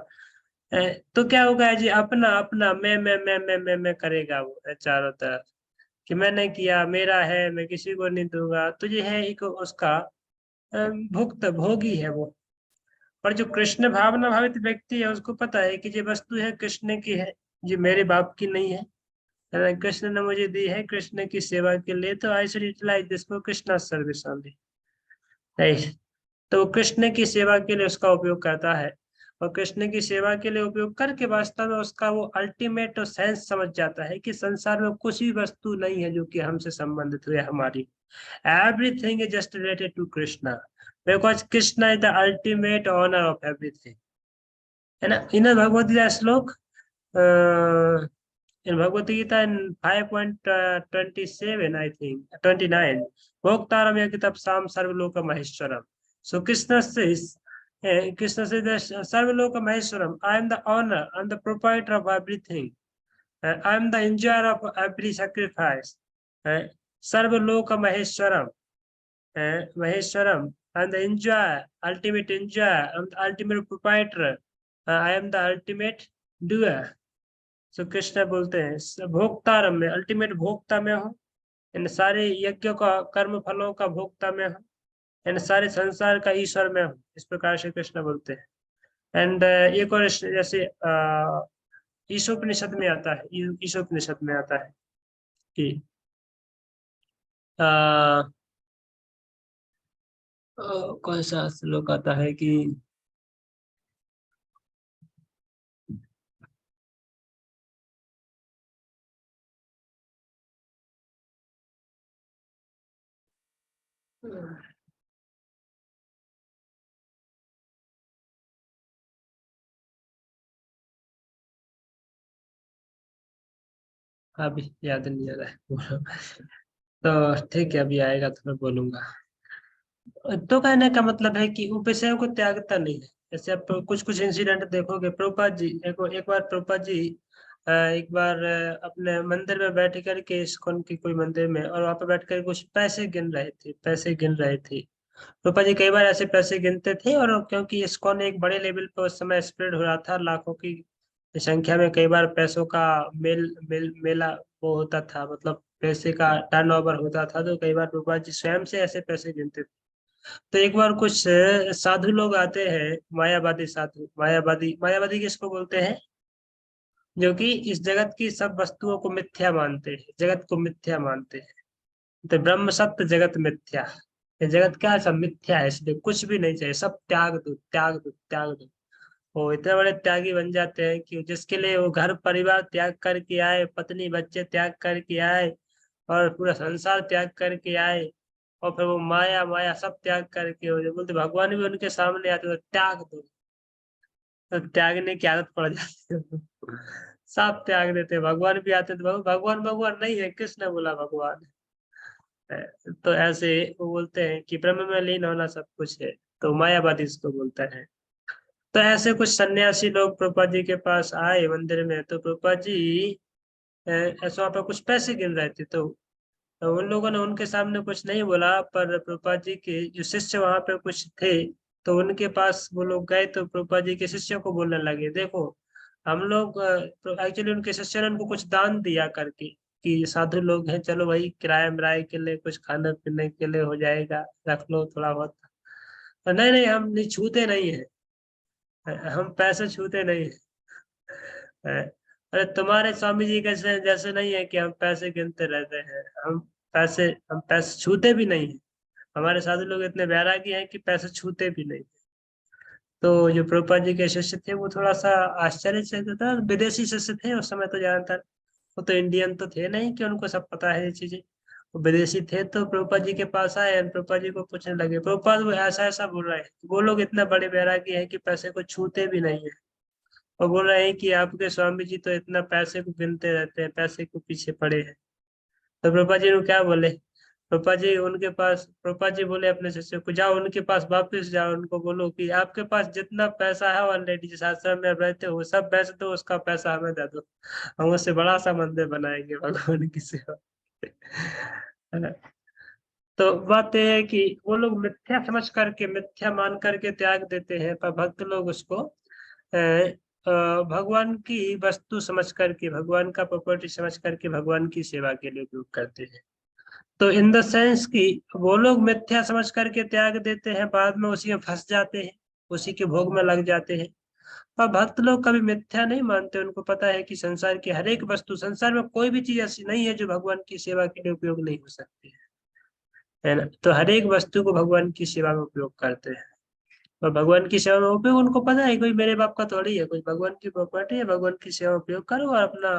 तो क्या होगा जी? अपना अपना मैं करेगा वो चारों तरफ, कि मैंने किया, मेरा है, मैं किसी को नहीं दूंगा। तो ये है एक उसका भुक्त भोगी है वो। और जो कृष्ण भावना भावित व्यक्ति है, उसको पता है कि ये वस्तु है कृष्ण की है, ये मेरे बाप की नहीं है, कृष्ण ने मुझे दी है कृष्ण की सेवा के लिए, तो I should utilise this for Krishna service only. तो वो कृष्ण की सेवा के लिए उसका उपयोग करता है, और कृष्ण की सेवा के लिए उपयोग करके वास्तव में उसका वो अल्टीमेट सेंस समझ जाता है कि संसार में कुछ भी वस्तु नहीं है जो कि हमसे संबंधित हुई हमारी। Everything is just related to Krishna, because Krishna is the ultimate owner of everything, है ना। इन भगवद गीता श्लोक in Bhagavad Gita in 5.27, I think 29, Bhoktaram Yakitapsam Sarvaloka Maheshwaram. So Krishna says, Sarvaloka Maheshwaram, I am the owner, I am the proprietor of everything. I am the enjoyer of every sacrifice. Sarvaloka Maheshwaram, Maheshwaram, I am the enjoyer, ultimate enjoyer, I am the ultimate proprietor. I am the ultimate doer. सो कृष्ण बोलते हैं भोक्तारम में, ultimate भोक्ता में हूँ, इन सारे यज्ञ का कर्म फलों का भोक्ता में हूँ, इन सारे संसार का ईश्वर में हूँ, इस प्रकार से कृष्ण बोलते हैं। एंड एक और जैसे ईशोपनिषद में आता है, ईशोपनिषद में आता है कि कौन सा श्लोक आता है कि अभी याद नहीं आ रहा है तो ठीक है, अभी आएगा तो मैं बोलूंगा। तो कहने का मतलब है कि वो विषयों को त्यागता नहीं है। जैसे आप कुछ कुछ इंसिडेंट देखोगे, प्रभुपाद जी एक बार प्रभुपाद जी एक बार अपने मंदिर में बैठ करके, इस्कॉन की कोई मंदिर में, और वहां पे बैठ कर कुछ पैसे गिन रहे थे, पैसे गिन रहे थे। प्रभुपाद जी कई बार ऐसे पैसे गिनते थे, और क्योंकि इस्कॉन एक बड़े लेवल पर उस समय स्प्रेड हो रहा था, लाखों की संख्या में कई बार पैसों का मेला वो होता था, मतलब पैसे का टर्नओवर होता था, तो कई बार प्रभुपाद जी स्वयं से ऐसे पैसे गिनते थे। तो एक बार कुछ साधु लोग आते हैं, मायावादी साधु, मायावादी, मायावादी किसको बोलते हैं? जो कि इस जगत की सब वस्तुओं को मिथ्या मानते हैं, जगत को मिथ्या मानते हैं। तो ब्रह्म सत्य जगत मिथ्या, ये जगत क्या है? सब मिथ्या है, इसलिए कुछ भी नहीं चाहिए, सब त्याग दो, त्याग दो, त्याग दो। वो इतने बड़े त्यागी बन जाते हैं कि जिसके लिए वो घर परिवार त्याग करके आए, पत्नी बच्चे त्याग करके आए, और पूरा संसार त्याग करके आए, और फिर वो माया माया सब त्याग करके हो, जो बोलते भगवान भी उनके सामने आते तो त्याग दो, तो त्यागने की आदत पड़ जाती है सब त्याग देते हैं। भगवान भी आते तो भगवान भगवान नहीं है, किसने बोला भगवान है? तो ऐसे वो बोलते हैं कि ब्रह्म में लीन होना सब कुछ है, तो मायावादी इसको बोलता है। तो ऐसे कुछ सन्यासी लोग प्रभुपाद जी के पास आए मंदिर में, तो प्रभुपाद जी ऐसे वहां पर कुछ पैसे गिन रहे थे, तो उन लोगों ने उनके सामने कुछ नहीं बोला, पर प्रभुपाद जी के जो शिष्य वहां पे कुछ थे, तो उनके पास वो लोग गए, तो प्रभुपाद जी के शिष्यों को बोलने लगे, देखो हम लोग, एक्चुअली उनके शिष्य ने उनको कुछ दान दिया करके, कि साधु लोग हैं, चलो भाई किराए मिराए के लिए कुछ खाने पीने के लिए हो जाएगा, रख लो थोड़ा बहुत। तो नहीं नहीं, हम नहीं छूते नहीं है, हम पैसे छूते नहीं है। अरे तुम्हारे स्वामी जी कैसे जैसे नहीं है कि हम पैसे गिनते रहते हैं, हम पैसे छूते भी नहीं है। हमारे साधु लोग इतने वैरागी हैं कि पैसे छूते भी नहीं। तो जो प्रभुपाद जी के शिष्य थे वो थोड़ा सा आश्चर्य से था, विदेशी शिष्य थे उस समय, तो ज्यादातर वो तो इंडियन तो थे नहीं कि उनको सब पता है ये चीजें, वो विदेशी थे। तो प्रभुपाद जी के पास आए और प्रभुपाद जी को पूछने लगे, प्रभुपाद वो ऐसा ऐसा बोल रहे हैं, वो लोग इतना बड़े वैरागी हैं कि पैसे को छूते भी नहीं है, और बोल रहे हैं कि आपके स्वामी जी तो इतना पैसे को गिनते रहते हैं, पैसे को पीछे पड़े हैं। तो प्रभुपाद जी ने क्या बोले? प्रभुपाद जी बोले अपने शिष्य को, जाओ उनके पास वापस जाओ, उनको बोलो कि आपके पास जितना पैसा है ऑलरेडी, जिस आश्रम में आप रहते हो, वो सब बेच दो, उसका पैसा हमें दे दो, हम उससे बड़ा सा मंदिर बनाएंगे भगवान की सेवा है ना? तो बात यह है कि वो लोग मिथ्या समझ करके, मिथ्या मान करके त्याग देते हैं, पर भक्त लोग उसको भगवान की वस्तु समझ करके, भगवान का प्रॉपर्टी समझ करके भगवान की सेवा के लिए उपयोग करते हैं। तो इन द सेंस कि वो लोग मिथ्या समझ करके त्याग देते हैं, बाद में उसी में फंस जाते हैं, उसी के भोग में लग जाते हैं। पर भक्त लोग कभी मिथ्या नहीं मानते, उनको पता है कि संसार की हर एक वस्तु, संसार में कोई भी चीज ऐसी नहीं है जो भगवान की सेवा के लिए उपयोग नहीं हो सकती है ना? तो हर एक वस्तु को भगवान की सेवा में उपयोग करते हैं, और भगवान की सेवा में उपयोग उनको पता है, कोई मेरे बाप का थोड़ी है, कोई भगवान की प्रॉपर्टी है, भगवान की सेवा में उपयोग करो और अपना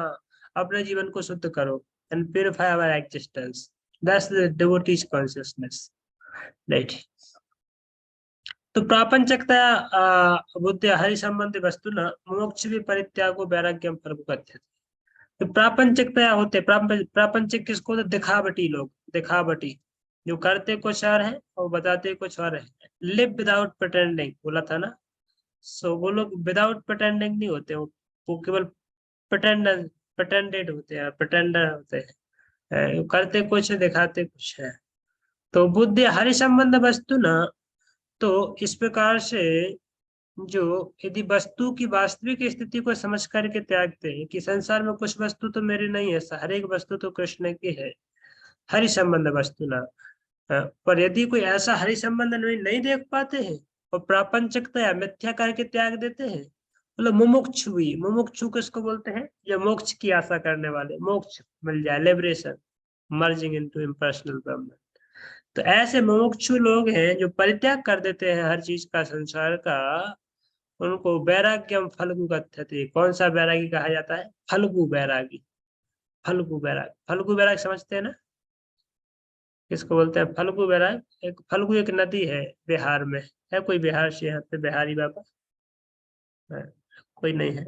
अपने जीवन को शुद्ध करो, and purify our existence, that's the devotees consciousness, right? तो प्रापंचकता बुद्ध हरि संबंधी वस्तु न मोक्ष भी परित्यागो वैराग्यम प्रभु कथ्यते। तो प्रापंचिकता होते प्रापंचिक किसको होते? दिखावटी लोग, दिखावटी जो करते कुछ और है और बताते कुछ और है। लिव विदाउट प्रिटेंडिंग बोला था ना, सो वो लोग विदाउट प्रिटेंडिंग नहीं होते, वो केवल प्रिटेंडर प्रिटेंडेड होते हैं, प्रिटेंडर होते हैं, करते कुछ है दिखाते कुछ है। तो बुद्धि हरि संबंध वस्तु ना, तो इस प्रकार से जो यदि वस्तु की वास्तविक स्थिति को समझ करके त्यागते हैं कि संसार में कुछ वस्तु तो मेरी नहीं है, हर एक वस्तु तो कृष्ण की है, हरि संबंध वस्तु ना। पर यदि कोई ऐसा हरि संबंध नहीं देख पाते हैं और प्रापंचिकता या मिथ्या करके त्याग देते हैं, मतलब मुमुक्षु हुई, मुमुक्षु किसको बोलते हैं? जो मोक्ष की आशा करने वाले, मोक्ष मिल जाए, लिबरेशन, मर्जिंग इनटू इम्पर्सनल ब्रह्म। तो ऐसे मुमुक्षु लोग हैं जो परित्याग कर देते हैं हर चीज का, संसार का, उनको वैराग्यम फल्गु कथ्यते। कौन सा वैरागी कहा जाता है? फल्गु वैरागी। फल्गु वैराग, फल्गु वैराग समझते हैं ना किसको बोलते हैं? फल्गु वैराग। एक फल्गु एक नदी है बिहार में, है कोई बिहार से यहाँ पे बिहारी बाबा? है, कोई नहीं है।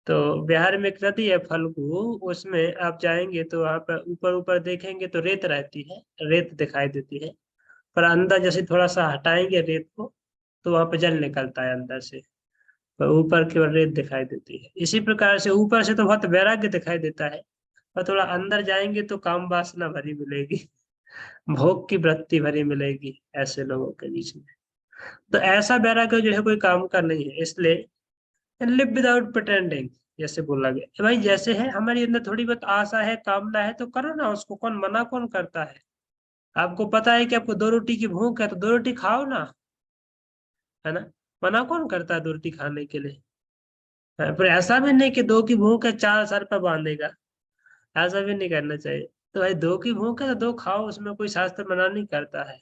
तो बिहार में एक नदी है फल्गु, उसमें आप जाएंगे तो वहां पर ऊपर ऊपर देखेंगे तो रेत रहती है, रेत दिखाई देती है, पर अंदर जैसे थोड़ा सा हटाएंगे रेत को तो वहां पर जल निकलता है अंदर से, पर ऊपर केवल रेत दिखाई देती है। इसी प्रकार से ऊपर से तो बहुत वैराग्य दिखाई देता है, और थोड़ा अंदर जाएंगे तो काम वासना भरी मिलेगी, भोग की वृत्ति भरी मिलेगी ऐसे लोगों के बीच में। तो ऐसा वैराग्य जो है कोई काम का नहीं है, इसलिए लिव विदाउट प्रिटेंडिंग जैसे बोला गया कि भाई जैसे है हमारे अंदर थोड़ी बहुत आशा है, कामना है, तो करो ना उसको, कौन मना कौन करता है? आपको पता है कि आपको 2 रोटी की भूख है तो 2 रोटी खाओ ना, है ना? मना कौन करता है 2 रोटी खाने के लिए? पर ऐसा भी नहीं कि 2 की भूख है 4 सर पर बांधेगा, ऐसा भी नहीं करना चाहिए। तो भाई 2 की भूख है तो 2 खाओ, उसमें कोई शास्त्र मना नहीं करता है।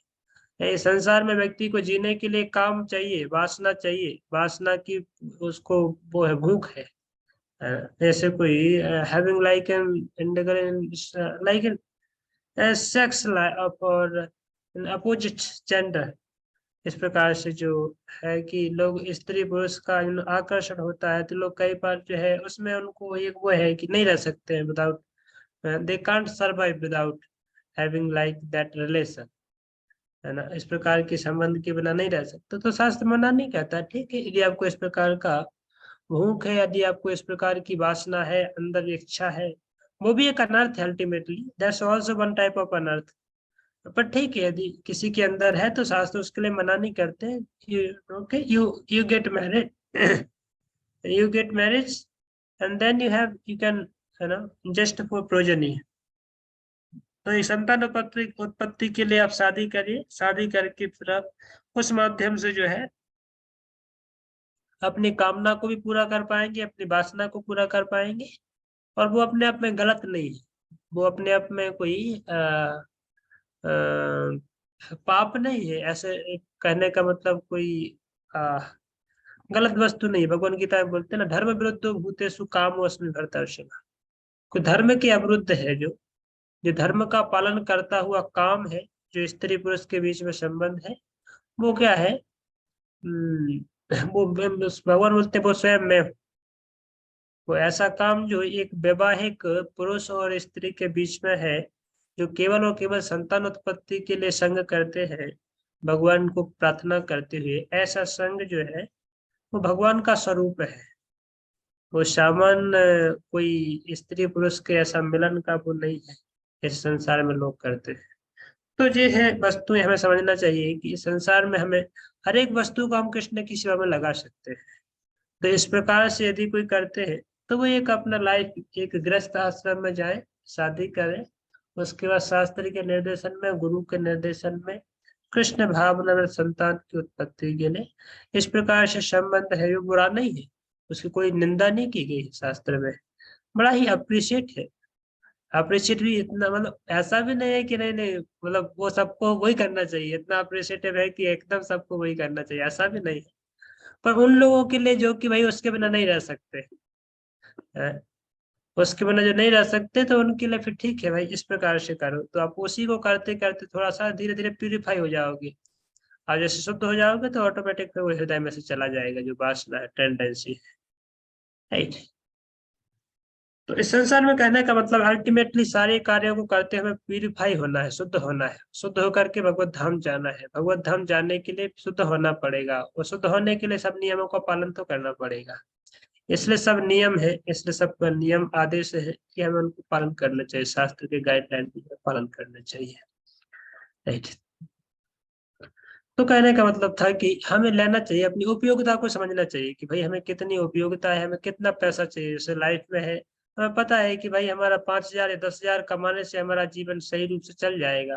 इस संसार में व्यक्ति को जीने के लिए काम चाहिए, वासना चाहिए, वासना की उसको वो है, भूख है। जैसे कोई having like an like an sex और अपोजिट जेंडर, इस प्रकार से जो है कि लोग स्त्री पुरुष का जो आकर्षण होता है, तो लोग कई बार जो है उसमें उनको एक वो है कि नहीं रह सकते हैं without, they can't survive without having like that relation, है ना? इस प्रकार के संबंध के बिना नहीं रह सकते। तो शास्त्र मना नहीं कहता, ठीक है, यदि आपको इस प्रकार का भूख है, यदि आपको इस प्रकार की वासना है, अंदर इच्छा है, वो भी एक अनर्थ है ultimately, that's also one type of अनर्थ। पर ठीक है, यदि किसी के अंदर है तो शास्त्र उसके लिए मना नहीं करते। Okay, you get married, you get marriage and then you can, है ना, जस्ट फॉर प्रोजनी। तो ये संतान उत्पत्ति उत्पत्ति के लिए आप शादी करिए, शादी करके फिर आप उस माध्यम से जो है अपनी कामना को भी पूरा कर पाएंगे, अपनी वासना को पूरा कर पाएंगे। और वो अपने आप में गलत नहीं है, वो अपने आप में कोई पाप नहीं है, ऐसे एक कहने का मतलब कोई आ, गलत वस्तु नहीं है। भगवान गीता में बोलते हैं ना, धर्म विरुद्धो भूतेषु कामोऽस्मि भरतर्षभ। कोई धर्म के अविरुद्ध है, जो धर्म का पालन करता हुआ काम है, जो स्त्री पुरुष के बीच में संबंध है, वो क्या है? वो भगवान बोलते हैं वो स्वयं में, वो ऐसा काम जो एक वैवाहिक पुरुष और स्त्री के बीच में है, जो केवल और केवल संतान उत्पत्ति के लिए संग करते हैं, भगवान को प्रार्थना करते हुए, ऐसा संग जो है वो भगवान का स्वरूप है। वो सामान्य कोई स्त्री पुरुष के ऐसा मिलन का वो नहीं है, इस संसार में लोग करते हैं। तो ये है वस्तुएं, हमें समझना चाहिए कि इस संसार में हमें हर एक वस्तु को हम कृष्ण की सेवा में लगा सकते हैं। तो इस प्रकार से यदि कोई करते हैं तो वो एक अपना लाइफ, एक गृहस्थ आश्रम में जाए, शादी करें, उसके बाद शास्त्र के निर्देशन में, गुरु के निर्देशन में, कृष्ण भावना में संतान की उत्पत्ति के लिए इस प्रकार से संबंध है, वो बुरा नहीं है, उसकी कोई निंदा नहीं की गई है शास्त्र में, बड़ा ही अप्रिशिएट है। अप्रिशिएट भी इतना, मतलब ऐसा भी नहीं है कि नहीं नहीं, मतलब वो सबको वही करना चाहिए, इतना अप्रिशिएटिव है कि एकदम सबको वही करना चाहिए, ऐसा भी नहीं है। पर उन लोगों के लिए जो कि भाई उसके बिना नहीं रह सकते हैं, उसके बिना जो नहीं रह सकते, तो उनके लिए फिर ठीक है भाई, इस प्रकार से करो। तो आप उसी को करते करते थोड़ा सा धीरे धीरे प्यूरिफाई हो जाओगे, और जैसे शुद्ध हो जाओगे तो ऑटोमेटिक वो हृदय में से चला जाएगा जो वासना है, टेंडेंसी है, राइट। तो इस संसार में कहने का मतलब अल्टीमेटली सारे कार्यों को करते हुए प्यूरिफाई होना है, शुद्ध होना है, शुद्ध होकर के भगवत धाम जाना है। भगवत धाम जाने के लिए शुद्ध होना पड़ेगा, और शुद्ध होने के लिए सब नियमों का पालन तो करना पड़ेगा। इसलिए सब नियम है, इसलिए सब नियम आदेश है कि हमें उनको पालन करना चाहिए, शास्त्र के गाइडलाइन का पालन करना चाहिए। राइट। तो कहने का मतलब था कि हमें लेना चाहिए, अपनी उपयोगिता को समझना चाहिए कि भाई हमें कितनी उपयोगिता है, हमें कितना पैसा चाहिए जैसे लाइफ में है। हमें पता है कि भाई हमारा 5,000 या 10,000 कमाने से हमारा जीवन सही रूप से चल जाएगा,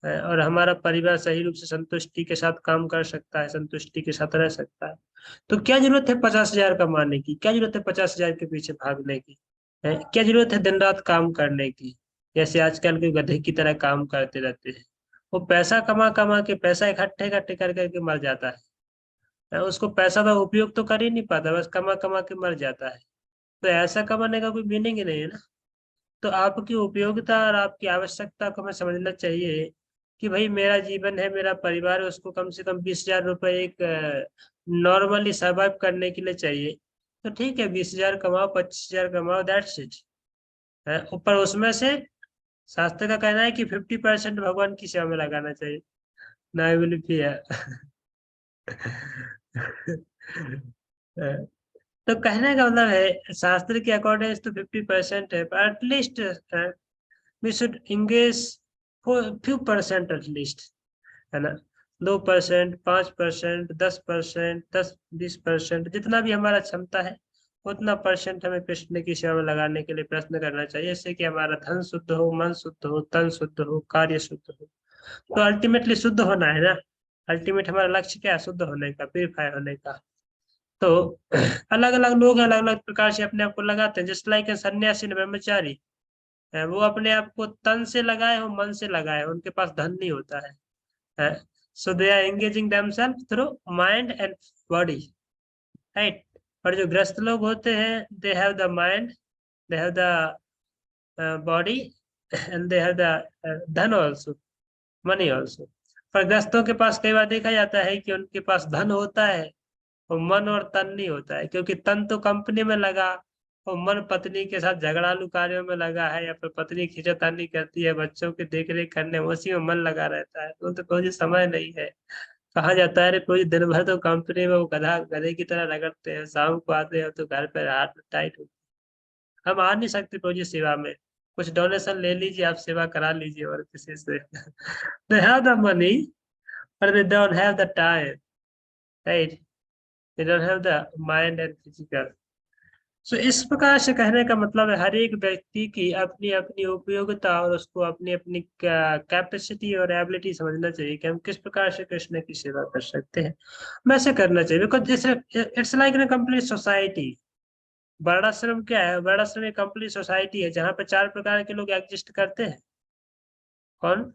और हमारा परिवार सही रूप से संतुष्टि के साथ काम कर सकता है, संतुष्टि के साथ रह सकता है। तो क्या जरूरत है 50,000 कमाने की, क्या जरूरत है 50,000 के पीछे भागने की, क्या जरूरत है दिन रात काम करने की, जैसे आजकल के गधे की तरह काम करते रहते हैं। वो पैसा कमा कमा के, पैसा इकट्ठे इकट्ठे कर करके मर जाता है। उसको पैसा का उपयोग तो कर ही नहीं पाता, बस कमा कमा के मर जाता है। तो ऐसा कमाने का कोई मीनिंग ही नहीं है ना। तो आपकी उपयोगिता और आपकी आवश्यकता को हमें समझना चाहिए कि भाई मेरा जीवन है, मेरा परिवार है, उसको कम से कम 20,000 रुपये एक नॉर्मली सर्वाइव करने के लिए चाहिए। तो ठीक है, 20,000 कमाओ, 25,000 कमाओ, दैट्स इट। ऊपर उसमें से शास्त्र का कहना है कि 50% भगवान की सेवा में लगाना चाहिए। ना विल तो कहने का मतलब है शास्त्र के अकॉर्डिंग तो 50% है, पर at least we should engage for few percent at least, है ना। 2%, 5%, 10%, 10-20%, जितना भी हमारा क्षमता है उतना परसेंट हमें कृष्ण की सेवा में लगाने के लिए प्रयत्न करना चाहिए, इससे कि हमारा धन शुद्ध हो, मन शुद्ध हो, तन शुद्ध हो, कार्य शुद्ध हो। तो अल्टीमेटली शुद्ध होना है ना। अल्टीमेट हमारा लक्ष्य क्या है? शुद्ध होने का, प्यूरिफाई होने का। तो अलग अलग लोग अलग अलग प्रकार से अपने आप को लगाते हैं, जस्ट लाइक सन्यासी ने, ब्रह्मचारी है, वो अपने आप को तन से लगाए हो, मन से लगाए हो, उनके पास धन नहीं होता है। So they are engaging themselves through mind and body, right. और जो ग्रस्त लोग होते हैं, they have the mind, they have the body, and they have the धन ऑल्सो, मनी ऑल्सो। पर ग्रस्तों के पास कई बार देखा जाता है कि उनके पास धन होता है और मन और तन नहीं होता है, क्योंकि तन तो कंपनी में लगा और मन पत्नी के साथ झगड़ालू कार्यों में लगा है, या फिर पत्नी खींचातानी करती है, बच्चों की देख रेख करने में, उसी में मन लगा रहता है। तो कोई समय नहीं है। कहा जाता है रे, कोई दिन भर तो कंपनी में वो गधा गधे की तरह रगड़ते हैं, शाम को आते हैं तो घर पे हाथ टाइट होती है। हम आ नहीं सकते फौजी सेवा में, कुछ डोनेशन ले लीजिए, आप सेवा करा लीजिए और किसी से। दे have the money but they don't have the time, right? They don't have the mind and physical. So इस प्रकार से कहने का मतलब है हर एक व्यक्ति की अपनी अपनी उपयोगिता और उसको अपनी अपनी कैपेसिटी और एबिलिटी समझना चाहिए कि हम किस प्रकार से कृष्ण की सेवा कर सकते हैं, वैसे करना चाहिए। बिकॉज जैसे it's like in complete society. वर्णाश्रम क्या है? वर्णाश्रम एक कंप्लीट सोसाइटी है जहाँ पे 4 प्रकार के लोग एग्जिस्ट करते हैं। कौन?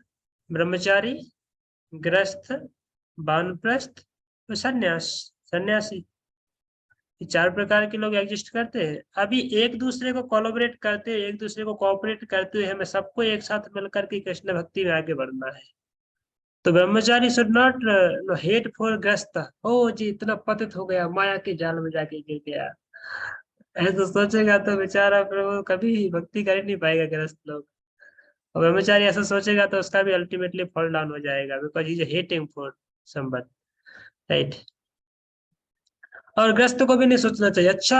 ब्रह्मचारी, गृहस्थ, वानप्रस्थ और सन्यास, सन्यासी। ये 4 प्रकार के लोग एग्जिस्ट करते हैं। अभी एक दूसरे को कोलैबोरेट करते हुए, एक दूसरे को कोऑपरेट करते हुए हमें सबको एक साथ मिलकर के कृष्ण भक्ति में आगे बढ़ना है। तो ब्रह्मचारी शुड नॉट हेट फॉर ग्रस्त, ओ जी इतना पतित हो गया, माया के जाल में जाके गिर गया, ऐसा तो सोचेगा तो बेचारा फिर वो कभी भक्ति कर ही नहीं पाएगा ग्रस्त लोग। और ब्रह्मचारी ऐसा सोचेगा तो उसका भी अल्टीमेटली फॉल डाउन हो जाएगा, because he is hating for someone, right. और ग्रस्त को भी नहीं सोचना चाहिए अच्छा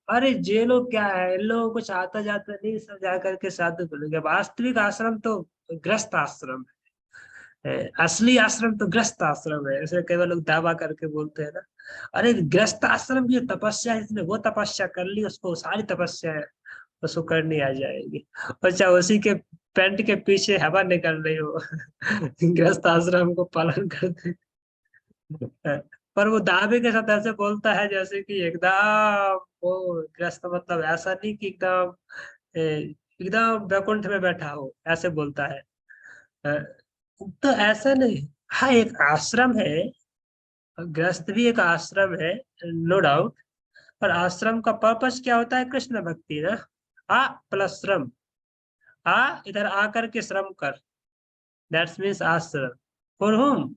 अरे ये लोग क्या है, इन लोगों को कुछ आता जाता नहीं, सब जा करके साधु बनेंगे। वास्तविक आश्रम तो ग्रस्त आश्रम है, असली आश्रम तो ग्रस्त आश्रम है। ऐसे कई बार लोग दावा करके बोलते हैं ना, अरे ग्रस्त आश्रम की तपस्या, इसने वो तपस्या कर ली, उसको सारी तपस्या है उसको करनी आ जाएगी, और चाहे उसी के पैंट के पीछे हवा निकल रही हो। गृहस्थ आश्रम को पालन करते हैं। पर वो दावे के साथ ऐसे बोलता है जैसे कि एकदम वो गृहस्थ, मतलब ऐसा नहीं कि एकदम एकदम वैकुंठ में बैठा हो, ऐसे बोलता है। अ, तो ऐसा नहीं। हाँ, एक आश्रम है, गृहस्थ भी एक आश्रम है, नो डाउट। पर आश्रम का पर्पस क्या होता है? कृष्ण भक्ति ना। आ प्लस श्रम, आ इधर आकर के श्रम कर, दैट्स मीन्स आश्रम। For home?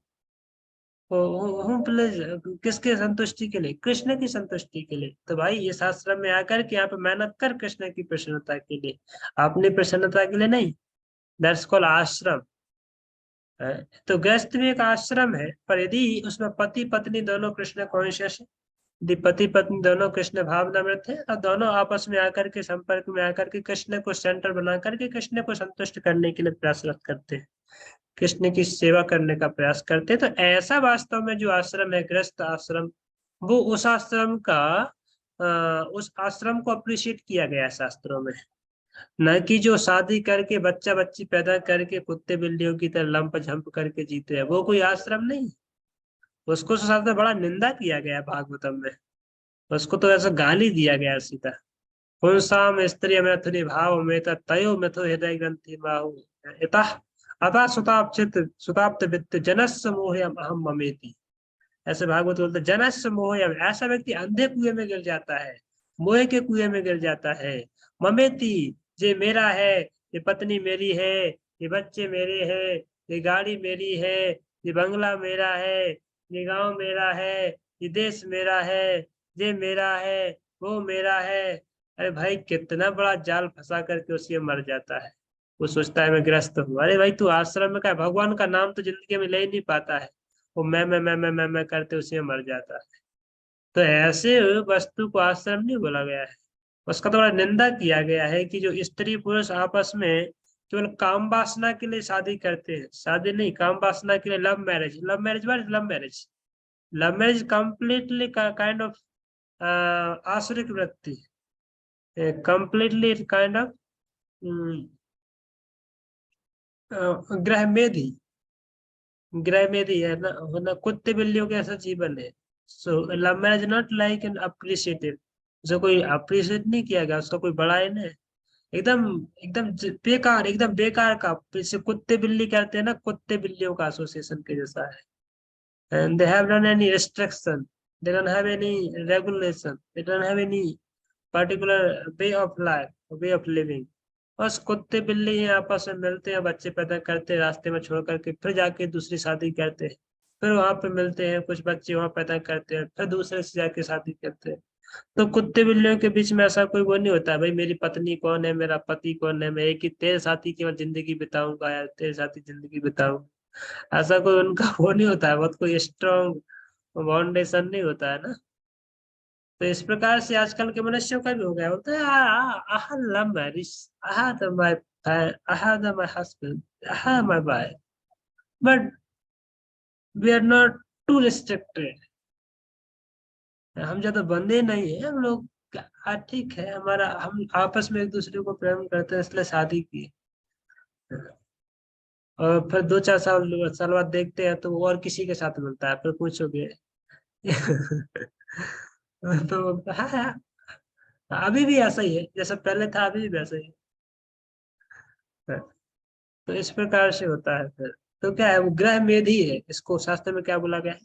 होम प्लेजर किसके संतुष्टि के लिए? कृष्ण की संतुष्टि के लिए। तो भाई इस आश्रम में आकर के यहाँ पे मेहनत कर कृष्ण की प्रसन्नता के लिए, अपनी प्रसन्नता के लिए नहीं। दैट्स कॉल्ड आश्रम। है। तो गृहस्थ भी एक आश्रम है, पर यदि उसमें पति पत्नी दोनों कृष्ण कॉन्शियस है, यदि पति पत्नी दोनों कृष्ण भावनामृत है और दोनों आपस में आकर के संपर्क में आकर के कृष्ण को सेंटर बना करके कृष्ण को संतुष्ट करने के लिए प्रयासरत करते हैं, कृष्ण की सेवा करने का प्रयास करते हैं, तो ऐसा वास्तव में जो आश्रम है गृहस्थ आश्रम, वो उस आश्रम का उस आश्रम को अप्रिशिएट किया गया है शास्त्रों में। न कि जो शादी करके बच्चा बच्ची पैदा करके कुत्ते बिल्लियों की तरह लंप झंप करके जीते हैं, वो कोई आश्रम नहीं। उसको तो शास्त्र में बड़ा निंदा किया गया है भागवतम में। उसको तो ऐसा गाली दिया गया है सीधा। पुंसाम स्त्रिय मैथुनी भाव में तयो मिथु हृदय ग्रंथि बाहु इतः अतः सुताप्त वित्त जनस्य मोहयम अहम ममेति। ऐसे भागवत बोलते जनस्य मोहयम, ऐसा व्यक्ति अंधे कुएं में गिर जाता है, मोह के कुएं में गिर जाता है। ममेति, ये मेरा है, ये पत्नी मेरी है, ये बच्चे मेरे हैं, ये गाड़ी मेरी है, ये बंगला मेरा है, ये गांव मेरा है, ये देश मेरा है, ये मेरा है, वो मेरा है। अरे भाई कितना बड़ा जाल फंसा करके उसी में मर जाता है। वो सोचता है मैं ग्रस्त हूँ। अरे भाई तू आश्रम में का है? भगवान का नाम तो जिंदगी में ले ही नहीं पाता है, वो मैं करते उसी में मर जाता है। तो ऐसे वस्तु को आश्रम नहीं बोला गया है। उसका तो बड़ा निंदा किया गया है कि जो स्त्री पुरुष आपस में केवल काम वासना के लिए शादी करते हैं, शादी नहीं काम वासना के लिए, love marriage. Love marriage what is love marriage? Love marriage completely kind of आसुरिक वृत्ति, कंप्लीटली काइंड ऑफ ग्रह मेधी, ग्रह मेधी है ना, होना कुत्ते बिल्लियों के ऐसा जीवन है। So love marriage not like an appreciated, जो कोई अप्रिशिएट नहीं किया गया, उसका कोई बड़ा ही नहीं। एकदम एकदम बेकार, एकदम बेकार का, जैसे कुत्ते बिल्ली कहते हैं ना, कुत्ते बिल्लियों का एसोसिएशन के जैसा है। And they have not any restriction, they don't have any regulation, they don't have any particular way of life, way of living. बस कुत्ते बिल्ली हैं, आपस में मिलते हैं, बच्चे पैदा करते हैं, रास्ते में छोड़ करके फिर जाके दूसरी शादी करते हैं, फिर वहां पे मिलते हैं, कुछ बच्चे वहां पैदा करते हैं, फिर दूसरे से जाके शादी करते हैं। तो कुत्ते बिल्लियों के बीच में ऐसा कोई वो नहीं होता है भाई मेरी पत्नी कौन है, मेरा पति कौन है, मैं एक ही तेरे साथी केवल जिंदगी बिताऊंगा या तेरे साथी जिंदगी बिताऊंगा, ऐसा कोई उनका वो नहीं होता है, बहुत कोई स्ट्रॉन्ग फाउंडेशन नहीं होता है ना। तो इस प्रकार से आजकल के मनुष्यों का भी हो गया, बोलते हैं I had love marriage, I had my I had my husband, I had my wife, but we are not too restricted। हम ज्यादा बंधे नहीं है हम लोग। ठीक है, हमारा हम आपस में एक दूसरे को प्रेम करते हैं इसलिए शादी की। और फिर 2-4 साल साल बाद देखते हैं तो वो और किसी के साथ मिलता है, फिर पूछोगे तो हाँ हाँ, अभी भी ऐसा ही है, जैसा पहले था अभी भी वैसा ही है। तो इस प्रकार से होता है फिर। तो क्या है, वो ग्रह मेधी है, इसको शास्त्र में क्या बोला गया है?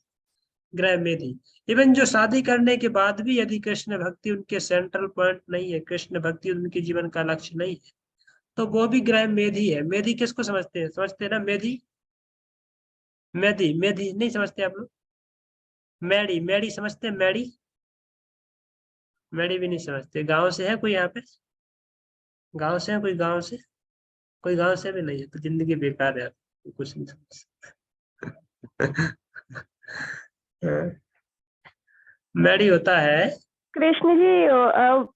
ग्रह मेधी। इवन जो शादी करने के बाद भी यदि कृष्ण भक्ति उनके सेंट्रल पॉइंट नहीं है, कृष्ण भक्ति उनके जीवन का लक्ष्य नहीं है, तो वो भी ग्रह मेधी है। मेधी किसको समझते हैं? समझते हैं ना मेधी? मेधी मेधी नहीं समझते आप लोग? मैडी मैडी समझते हैं? मैडी मैडी भी नहीं समझते। गांव से है कोई यहाँ पे? गांव से है कोई? गांव से कोई? गांव से भी नहीं है तो जिंदगी बेकार है, आप कुछ नहीं समझ। मैडी होता है कृष्ण जी,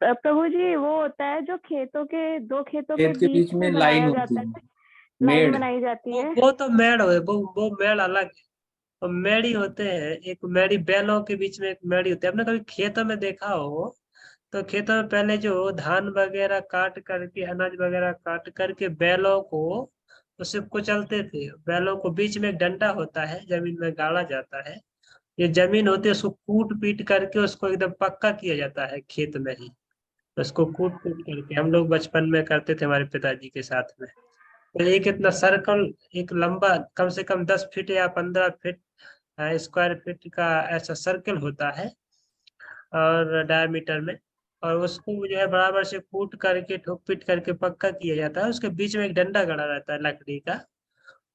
प्रभु जी, वो होता है जो खेतों के, दो खेतों के खेत के बीच बीच में में लाइन बनाया होती जाता है, है, लाइन मेड़। बनाई जाती है। वो तो मेड़ है, वो मेड़ अलग है। और मेड़ी होते हैं, एक मेड़ी बैलों के बीच में एक मेड़ी होती है। आपने कभी खेतों में देखा हो तो खेतों में पहले जो धान वगैरह काट करके, अनाज वगैरह काट करके बैलों को उससे कुचलते थे। बैलों को बीच में एक डंडा होता है, जमीन में गाड़ा जाता है, ये जमीन होती है, उसको कूट पीट करके उसको एकदम पक्का किया जाता है खेत में ही। उसको कूट कूट करके हम लोग बचपन में करते थे हमारे पिताजी के साथ में। तो एक इतना सर्कल, एक लंबा कम से कम 10 फीट या 15 फीट स्क्वायर फीट का ऐसा सर्कल होता है और डायमीटर में। और उसको जो है बराबर से कूट करके ठोक पीट करके पक्का किया जाता है। उसके बीच में एक डंडा गड़ा रहता है लकड़ी का,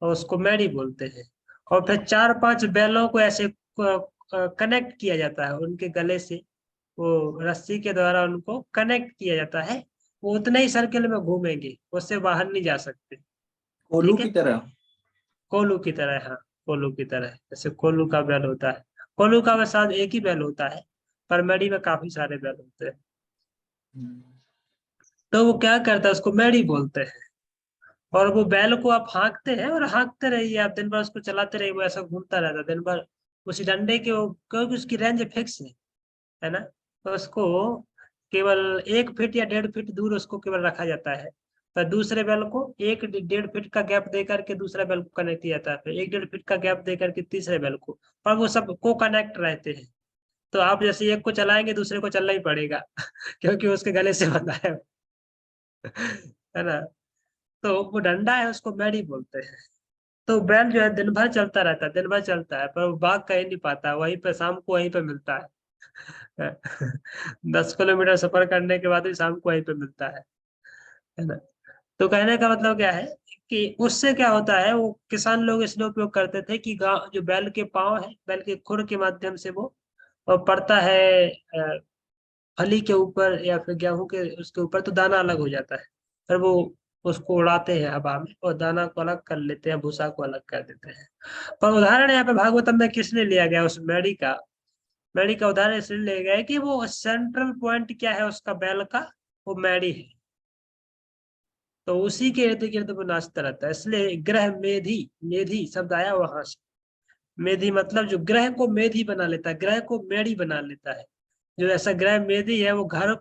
और उसको मैड़ी बोलते हैं। और फिर 4-5 बैलों को ऐसे कनेक्ट किया जाता है उनके गले से, वो रस्सी के द्वारा उनको कनेक्ट किया जाता है। वो उतने ही सर्किल में घूमेंगे, उससे बाहर नहीं जा सकते। कोल्हू ठीक है, की तरह। कोल्हू की तरह, हाँ कोल्हू की तरह, जैसे कोल्हू का बैल होता है। कोल्हू का वैसे शायद एक ही बैल होता है, पर मेड़ी में काफी सारे बैल होते हैं। तो वो क्या करता है, उसको मेड़ी बोलते हैं। और वो बैल को आप हाँकते हैं और हाँकते रहिए, आप दिन भर उसको चलाते रहिए, वो ऐसा घूमता रहता है दिन भर उसी डंडे के, क्योंकि उसकी रेंज फिक्स है ना। तो उसको केवल 1 फीट या 1.5 फीट दूर उसको केवल रखा जाता है। पर दूसरे बैल को 1-1.5 फीट का गैप दे करके दूसरे बैल को कनेक्ट किया जाता है, फिर 1-1.5 फीट का गैप दे करके तीसरे बैल को। पर वो सब को कनेक्ट रहते हैं। तो आप जैसे एक को चलाएंगे दूसरे को चलना ही पड़ेगा क्योंकि उसके गले से बंधा है ना। तो वो डंडा है, उसको मेड़ी बोलते हैं। तो बैल जो है दिन भर चलता रहता है, दिन भर चलता है, पर वो भाग कहीं नहीं पाता, वहीं पे शाम को वहीं पे मिलता है 10 किलोमीटर सफर करने के बाद भी शाम को वहीं पे मिलता है ना। तो कहने का मतलब क्या है कि उससे क्या होता है, वो किसान लोग इसलिए उपयोग करते थे कि गाँव जो बैल के पाँव है, बैल के खुर के माध्यम से वो पड़ता है फली के ऊपर या फिर गेहूं के उसके ऊपर, तो दाना अलग हो जाता है। पर वो उसको उड़ाते हैं हवा में और दाना को अलग कर लेते हैं, भूसा को अलग कर देते हैं। पर उदाहरण यहाँ पे भागवतम में किसने लिया गया, उस मेड़ी का उदाहरण इसलिए लिया गया है कि वो सेंट्रल पॉइंट क्या है उसका, बैल का, वो मेड़ी है। तो उसी के इर्द गिर्द वो नाचता रहता है, इसलिए ग्रह मेधी, मेधी शब्द आया वहां से। मेधी मतलब जो ग्रह को मेधी बना लेता है, ग्रह को मेड़ी बना लेता है। जो ऐसा ग्रह मेधी है वो घर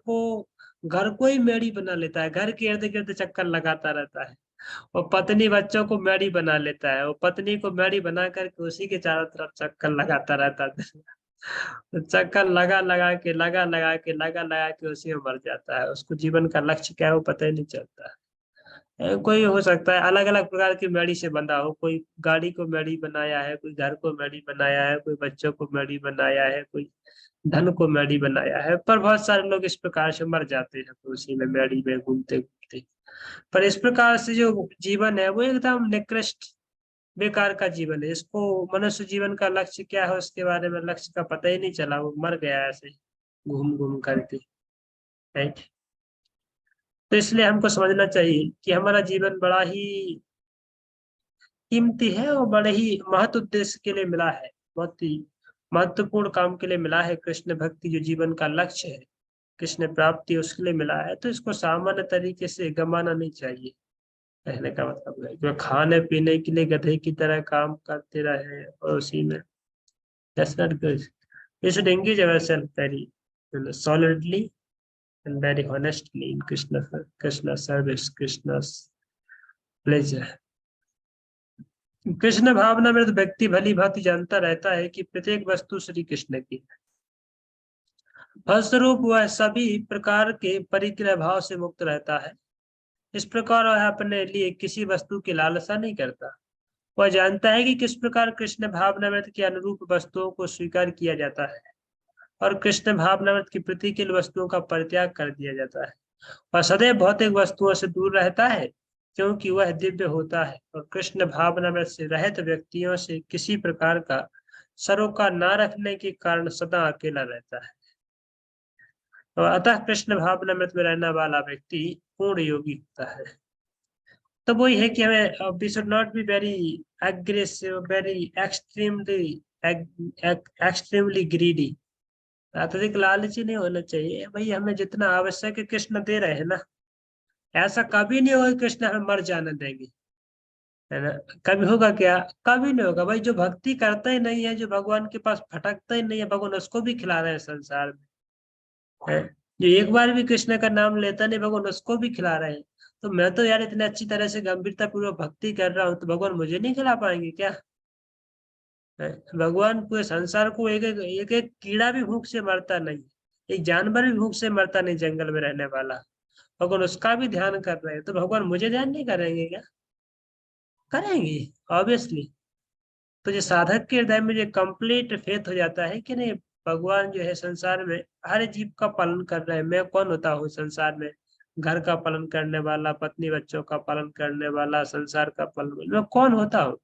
को ही मेड़ी बना लेता है, घर के इर्द गिर्द चक्कर लगाता रहता है। और पत्नी बच्चों को मेड़ी बना लेता है, वो पत्नी को मेड़ी बना करके उसी के चारों तरफ चक्कर लगाता रहता है तो चक्कर लगा लगा के उसी में मर जाता है। उसको जीवन का लक्ष्य क्या है वो पता ही नहीं चलता। कोई हो सकता है अलग अलग प्रकार की मेड़ी से बंधा हो, कोई गाड़ी को मेड़ी बनाया है, कोई घर को मेड़ी बनाया है, कोई बच्चों को मेड़ी बनाया है, कोई धन को मेड़ी बनाया है। पर बहुत सारे लोग इस प्रकार से मर जाते हैं तो उसी में मेड़ी में घूमते घूमते। पर इस प्रकार से जो जीवन है वो एकदम निकृष्ट बेकार का जीवन है। इसको मनुष्य जीवन का लक्ष्य क्या है उसके बारे में लक्ष्य का पता ही नहीं चला, वो मर गया ऐसे घूम घूम करके, राइट। तो इसलिए हमको समझना चाहिए कि हमारा जीवन बड़ा ही कीमती है और बड़े ही महत्व उद्देश्य के लिए मिला है, बहुत ही महत्वपूर्ण काम के लिए मिला है। कृष्ण भक्ति जो जीवन का लक्ष्य है, कृष्ण प्राप्ति उसके लिए मिला है। तो इसको सामान्य तरीके से गंवाना नहीं चाहिए। कहने का मतलब है जो खाने पीने के लिए गधे की तरह काम करते रहे और उसी में that's not good. You should engage ourselves very solidly and very honestly in Krishna service, Krishna's pleasure. Krishna भावना में तो व्यक्ति भली भांति जानता रहता है कि प्रत्येक वस्तु श्री कृष्ण की है। फलस्वरूप वह सभी प्रकार के परिग्रह भाव से मुक्त रहता है। इस प्रकार वह अपने लिए किसी वस्तु की लालसा नहीं करता। वह जानता है कि किस प्रकार कृष्ण भावनामृत के अनुरूप वस्तुओं को स्वीकार किया जाता है और कृष्ण भावनामृत की प्रतिकूल वस्तुओं का परित्याग कर दिया जाता है। वह सदैव भौतिक वस्तुओं से दूर रहता है क्योंकि वह दिव्य होता है और कृष्ण भावनामृत से रहित व्यक्तियों से किसी प्रकार का सरोकार न रखने के कारण सदा अकेला रहता है। तो अतः कृष्ण भावनामृत में रहने वाला व्यक्ति पूर्ण योगी होता है। तो वही है कि हमें we should not be very aggressive, very extremely greedy, अत्यधिक लालची नहीं होना चाहिए। भाई हमें जितना आवश्यक है कृष्ण दे रहे हैं ना, ऐसा कभी नहीं होगा कृष्ण हमें मर जाने देंगे, है ना। कभी होगा क्या, कभी नहीं होगा। भाई जो भक्ति करता ही नहीं है, जो भगवान के पास भटकता ही नहीं है, भगवान उसको भी खिला रहे हैं संसार में, है। जो एक बार भी कृष्ण का नाम लेता नहीं, भगवान उसको भी खिला रहे हैं। तो मैं तो यार इतने अच्छी तरह से गंभीरता पूर्वक भक्ति कर रहा हूँ, तो भगवान मुझे नहीं खिला पाएंगे क्या, है? भगवान पूरे संसार को एक एक कीड़ा भी भूख से मरता नहीं, एक जानवर भी भूख से मरता नहीं, जंगल में रहने वाला, भगवान उसका भी ध्यान कर रहे हैं। तो भगवान मुझे ध्यान नहीं करेंगे क्या, करेंगे ऑब्वियसली। तो जो साधक के हृदय में जो कंप्लीट फेथ हो जाता है कि नहीं, भगवान जो है संसार में हर जीव का पालन कर रहे हैं। मैं कौन होता हूँ संसार में, घर का पालन करने वाला, पत्नी बच्चों का पालन करने वाला, संसार का पालन, मैं कौन होता हूँ।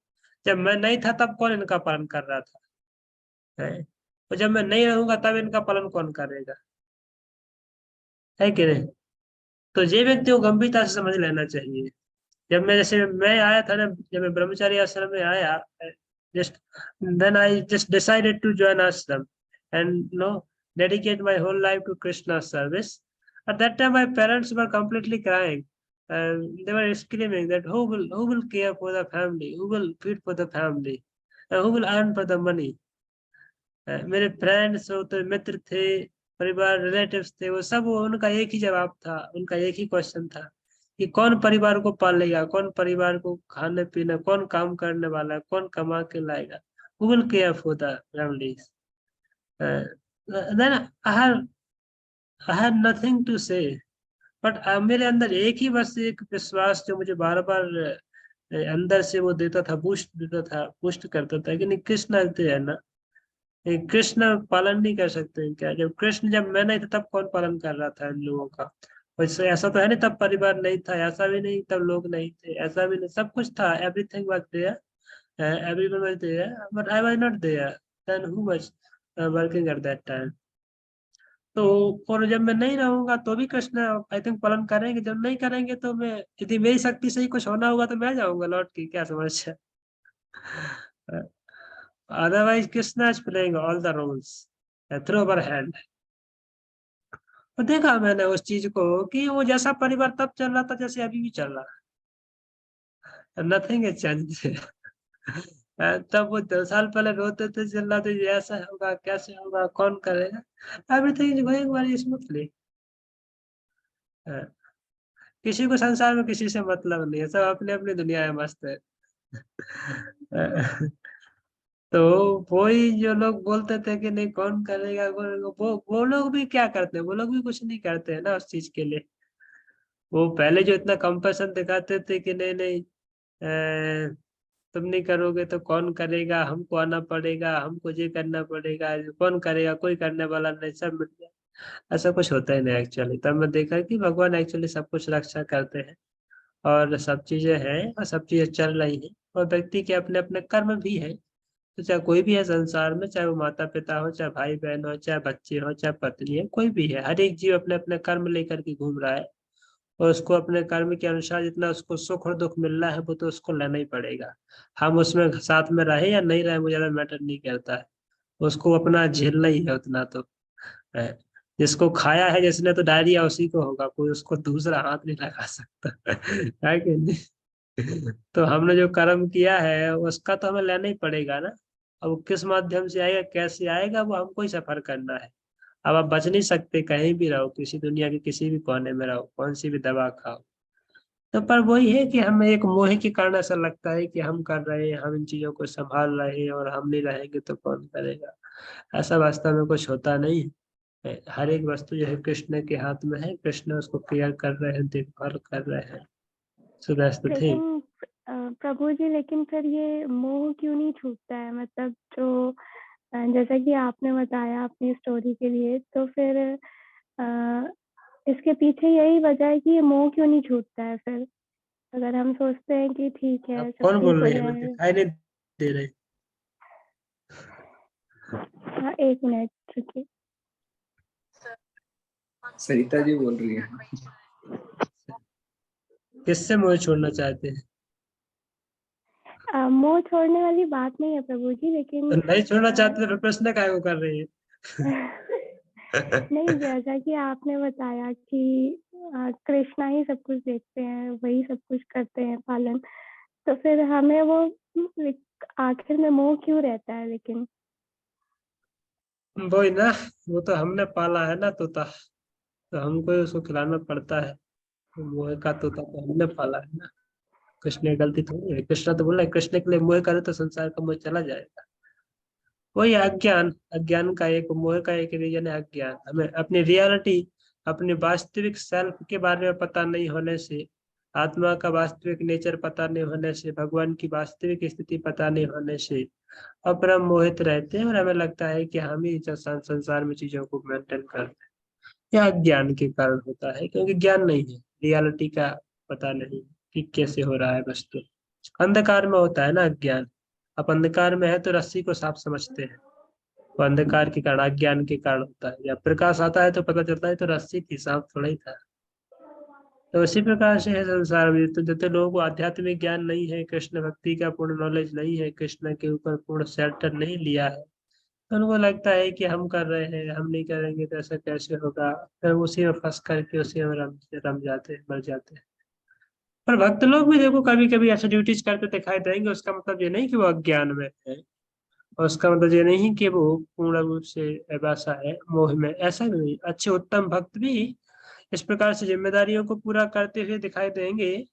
जब मैं नहीं था तब कौन इनका पालन कर रहा था, है? और जब मैं नहीं रहूंगा तब इनका पालन कौन करेगा, है कि नहीं? तो ये व्यक्ति को गंभीरता से समझ लेना चाहिए। जब मैं जैसे मैं आया था ना, जब मैं ब्रह्मचारी आश्रम में आया, just then I just decided to join ashram and no dedicate my whole life to Krishna service. At that time, my parents were completely crying. They were screaming that who will care for the family, who will feed for the family, who will earn for the money. मेरे friends होते, मित्र थे, परिवार, relatives थे, वो सब उनका एक ही जवाब था, उनका एक ही क्वेश्चन था कि कौन परिवार को पालेगा, कौन परिवार को खाने पीने, कौन काम करने वाला है, कौन कमा के लाएगा, who will care for the families. Then I had nothing to say. But मेरे अंदर एक ही बस एक विश्वास जो मुझे बार बार अंदर से वो देता था, बूस्ट देता था, बूस्ट करता था कि नहीं, कृष्ण है ना, कृष्ण पालन नहीं कर सकते हैं क्या? जब मैं नहीं था तब कौन पालन कर रहा था इन लोगों का? वैसे ऐसा तो है नहीं तब परिवार नहीं था, ऐसा भी नहीं तब लोग नहीं थे, ऐसा भी नहीं, सब कुछ था, everything was there, everyone was there, but I was not there, then who was working at that time? तो और जब मैं नहीं रहूंगा तो भी कृष्ण आई थिंक पालन करेंगे, जब नहीं करेंगे तो मैं, यदि मेरी शक्ति से ही कुछ होना होगा तो मैं आ जाऊंगा लौट के, क्या समस्या? Otherwise Krishna is playing all the roles through our hand. तो देखा मैंने उस चीज को कि वो जैसा परिवार तब चल रहा था जैसे अभी भी चल रहा है, नथिंग इज चेंज। तब वो 2 साल पहले रोते थे, चल रहा था ये ऐसा होगा, कैसे होगा, कौन करेगा, everything is going very smoothly. किसी को संसार में किसी से मतलब नहीं है, सब अपने अपनी दुनिया में मस्त है। तो वही जो लोग बोलते थे कि नहीं कौन करेगा, वो लोग भी क्या करते हैं, वो लोग भी कुछ नहीं करते हैं ना उस चीज के लिए। वो पहले जो इतना कंपैशन दिखाते थे कि नहीं नहीं, तुम नहीं करोगे तो कौन करेगा, हमको आना पड़ेगा, हमको ये करना पड़ेगा, कौन करेगा, कोई करने वाला नहीं, सब मिट जाए, ऐसा कुछ होता ही नहीं एक्चुअली। तब मैं देखा कि भगवान एक्चुअली सब कुछ रक्षा करते हैं और सब चीजें हैं और सब चीजें चल रही हैं, और व्यक्ति के अपने अपने कर्म भी है। तो चाहे कोई भी है संसार में, चाहे वो माता पिता हो, चाहे भाई बहन हो, चाहे बच्चे हो, चाहे पत्नी है, कोई भी है, हर एक जीव अपने अपने कर्म लेकर के घूम रहा है, और उसको अपने कर्म के अनुसार जितना उसको सुख और दुख मिल रहा है वो तो उसको लेना ही पड़ेगा। हम उसमें साथ में रहे या नहीं रहे, मुझे ज्यादा मैटर नहीं करता है, उसको अपना झेलना ही है उतना तो है। जिसको खाया है जिसने तो डायरिया उसी को होगा, कोई उसको दूसरा हाथ नहीं लगा सकता। है कि नहीं? तो हमने जो कर्म किया है उसका तो हमें लेना ही पड़ेगा ना। अब वो किस माध्यम से आएगा, कैसे आएगा, वो हमको ही सफर करना है। अब आप बच नहीं सकते, कहीं भी रहो, किसी दुनिया के किसी भी कोने में रहो, कौन सी भी दवा खाओ। तो पर वही है कि हमें एक मोह के कारण ऐसा लगता है कि हम कर रहे हैं, हम इन चीजों को संभाल रहे हैं, और हम नहीं रहेंगे तो कौन करेगा। ऐसा वास्तव में कुछ होता नहीं है। हर एक वस्तु जो है कृष्ण के हाथ में है, कृष्ण उसको केयर कर रहे हैं, देखभाल कर रहे हैं। So that's the thing. लेकिन प्रभु जी, लेकिन फिर ये मोह क्यों नहीं छूटता है? मतलब जो जैसा कि आपने बताया अपनी स्टोरी के लिए, तो फिर अ, इसके पीछे यही वजह है कि ये मोह क्यों नहीं छूटता है फिर? अगर हम सोचते हैं कि ठीक है, आप सब कौन ठीक बोल हो रही है, हमें जाएगा। दिखाई नहीं दे रहे। हाँ, 1 मिनट रुकिए। सरिता जी बोल रही है। किससे मोह छोड़ना चाहते हैं? मोह छोड़ने वाली बात नहीं है प्रभु जी, लेकिन तो नहीं छोड़ना अ, चाहते तो फिर प्रश्न काय को कर रही है? नहीं, जैसा कि आपने बताया कि कृष्णा ही सब कुछ देखते हैं, वही सब कुछ करते हैं पालन, तो फिर हमें वो आखिर में मोह क्यों रहता है लेकिन? वही ना, वो तो हमने पाला है ना तोता, तो हमको ही उसको खिलाना पड़ता है। तो मोह का तोता तो हमने पाला है ना, कृष्ण की गलती थोड़ी है। कृष्ण तो बोला है, कृष्ण के लिए मोह करे तो संसार का मोह चला जाएगा। वही अज्ञान, अज्ञान का एक, मोह का एक रीजन है अज्ञान। हमें अपनी रियलिटी, अपने वास्तविक सेल्फ के बारे में पता नहीं होने से, आत्मा का वास्तविक नेचर पता नहीं होने से, भगवान की वास्तविक स्थिति पता नहीं होने से अपना हम मोहित रहते हैं, और हमें लगता है कि हम ही संसार में चीजों को मेंटेन कर रहे हैं। यह अज्ञान के कारण होता है, क्योंकि ज्ञान नहीं है, रियलिटी का पता नहीं कि कैसे हो रहा है वस्तु। अंधकार में होता है ना अज्ञान। आप अंधकार में है तो रस्सी को साफ समझते हैं, वो अंधकार के कारण, अज्ञान के कारण होता है। जब प्रकाश आता है तो पता चलता है तो रस्सी थी, साफ थोड़ा ही था। तो उसी प्रकार से है संसार में। तो जब तक लोगों को आध्यात्मिक ज्ञान नहीं है, कृष्ण भक्ति का पूर्ण नॉलेज नहीं है, कृष्ण के ऊपर पूर्ण सेल्टर नहीं लिया है, तो उनको लगता है कि हम कर रहे हैं, हम नहीं करेंगे तो ऐसा कैसे होगा। फिर उसी में फंस करके उसी में रम जाते हैं, मर जाते हैं। पर भक्त लोग भी देखो कभी कभी ऐसे ड्यूटीज करते दिखाई देंगे, उसका मतलब ये नहीं कि वो अज्ञान में है, और उसका मतलब ये नहीं कि वो पूर्ण रूप से वैसा है, मोह में, ऐसा नहीं। अच्छे उत्तम भक्त भी इस प्रकार से जिम्मेदारियों को पूरा करते हुए दिखाई देंगे,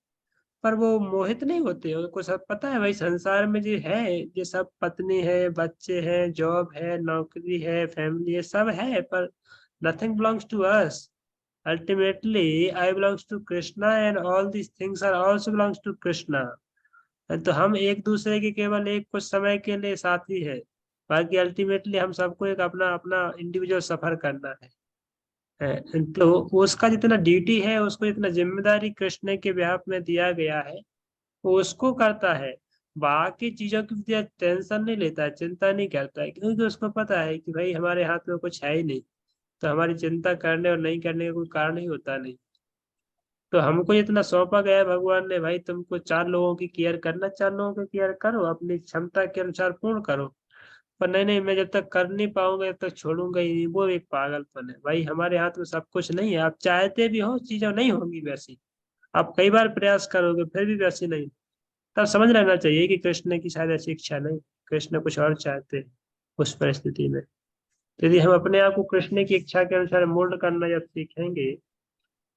पर वो मोहित नहीं होते। उनको सब पता है भाई संसार में जो है, ये सब पत्नी है, बच्चे हैं, जॉब है, नौकरी है, फैमिली है, सब है, पर nothing belongs to us. Ultimately, I belongs to Krishna and all these things are also belongs to Krishna. तो हम एक दूसरे के केवल एक कुछ समय के लिए साथी है, बाकी अल्टीमेटली हम सबको एक अपना अपना इंडिविजुअल सफर करना है। तो उसका जितना ड्यूटी है, उसको जितना जिम्मेदारी कृष्ण के ब्याह में दिया गया है, वो उसको करता है। बाकी चीजों की भी टेंशन नहीं लेता है, चिंता नहीं करता है, क्योंकि उसको पता है कि भाई हमारे हाथ में कुछ है ही नहीं, तो हमारी चिंता करने और नहीं करने का कोई कारण ही होता नहीं। तो हमको इतना सौंपा गया है भगवान ने, भाई तुमको 4 लोगों की केयर करना, 4 लोगों की केयर करो, अपनी क्षमता के अनुसार पूर्ण करो। पर नहीं नहीं, मैं जब तक कर नहीं पाऊंगा जब तक छोड़ूंगा ही नहीं, वो एक पागलपन है। भाई हमारे हाथ में सब कुछ नहीं है, आप चाहते भी हो चीजें नहीं होंगी वैसी, आप कई बार प्रयास करोगे फिर भी वैसी नहीं। तब समझ लेना चाहिए कि कृष्ण की शायद ऐसी इच्छा नहीं, कृष्ण कुछ और चाहते हैं उस परिस्थिति में। तो यदि हम अपने आप को कृष्ण की इच्छा के अनुसार मोल्ड करना जब सीखेंगे,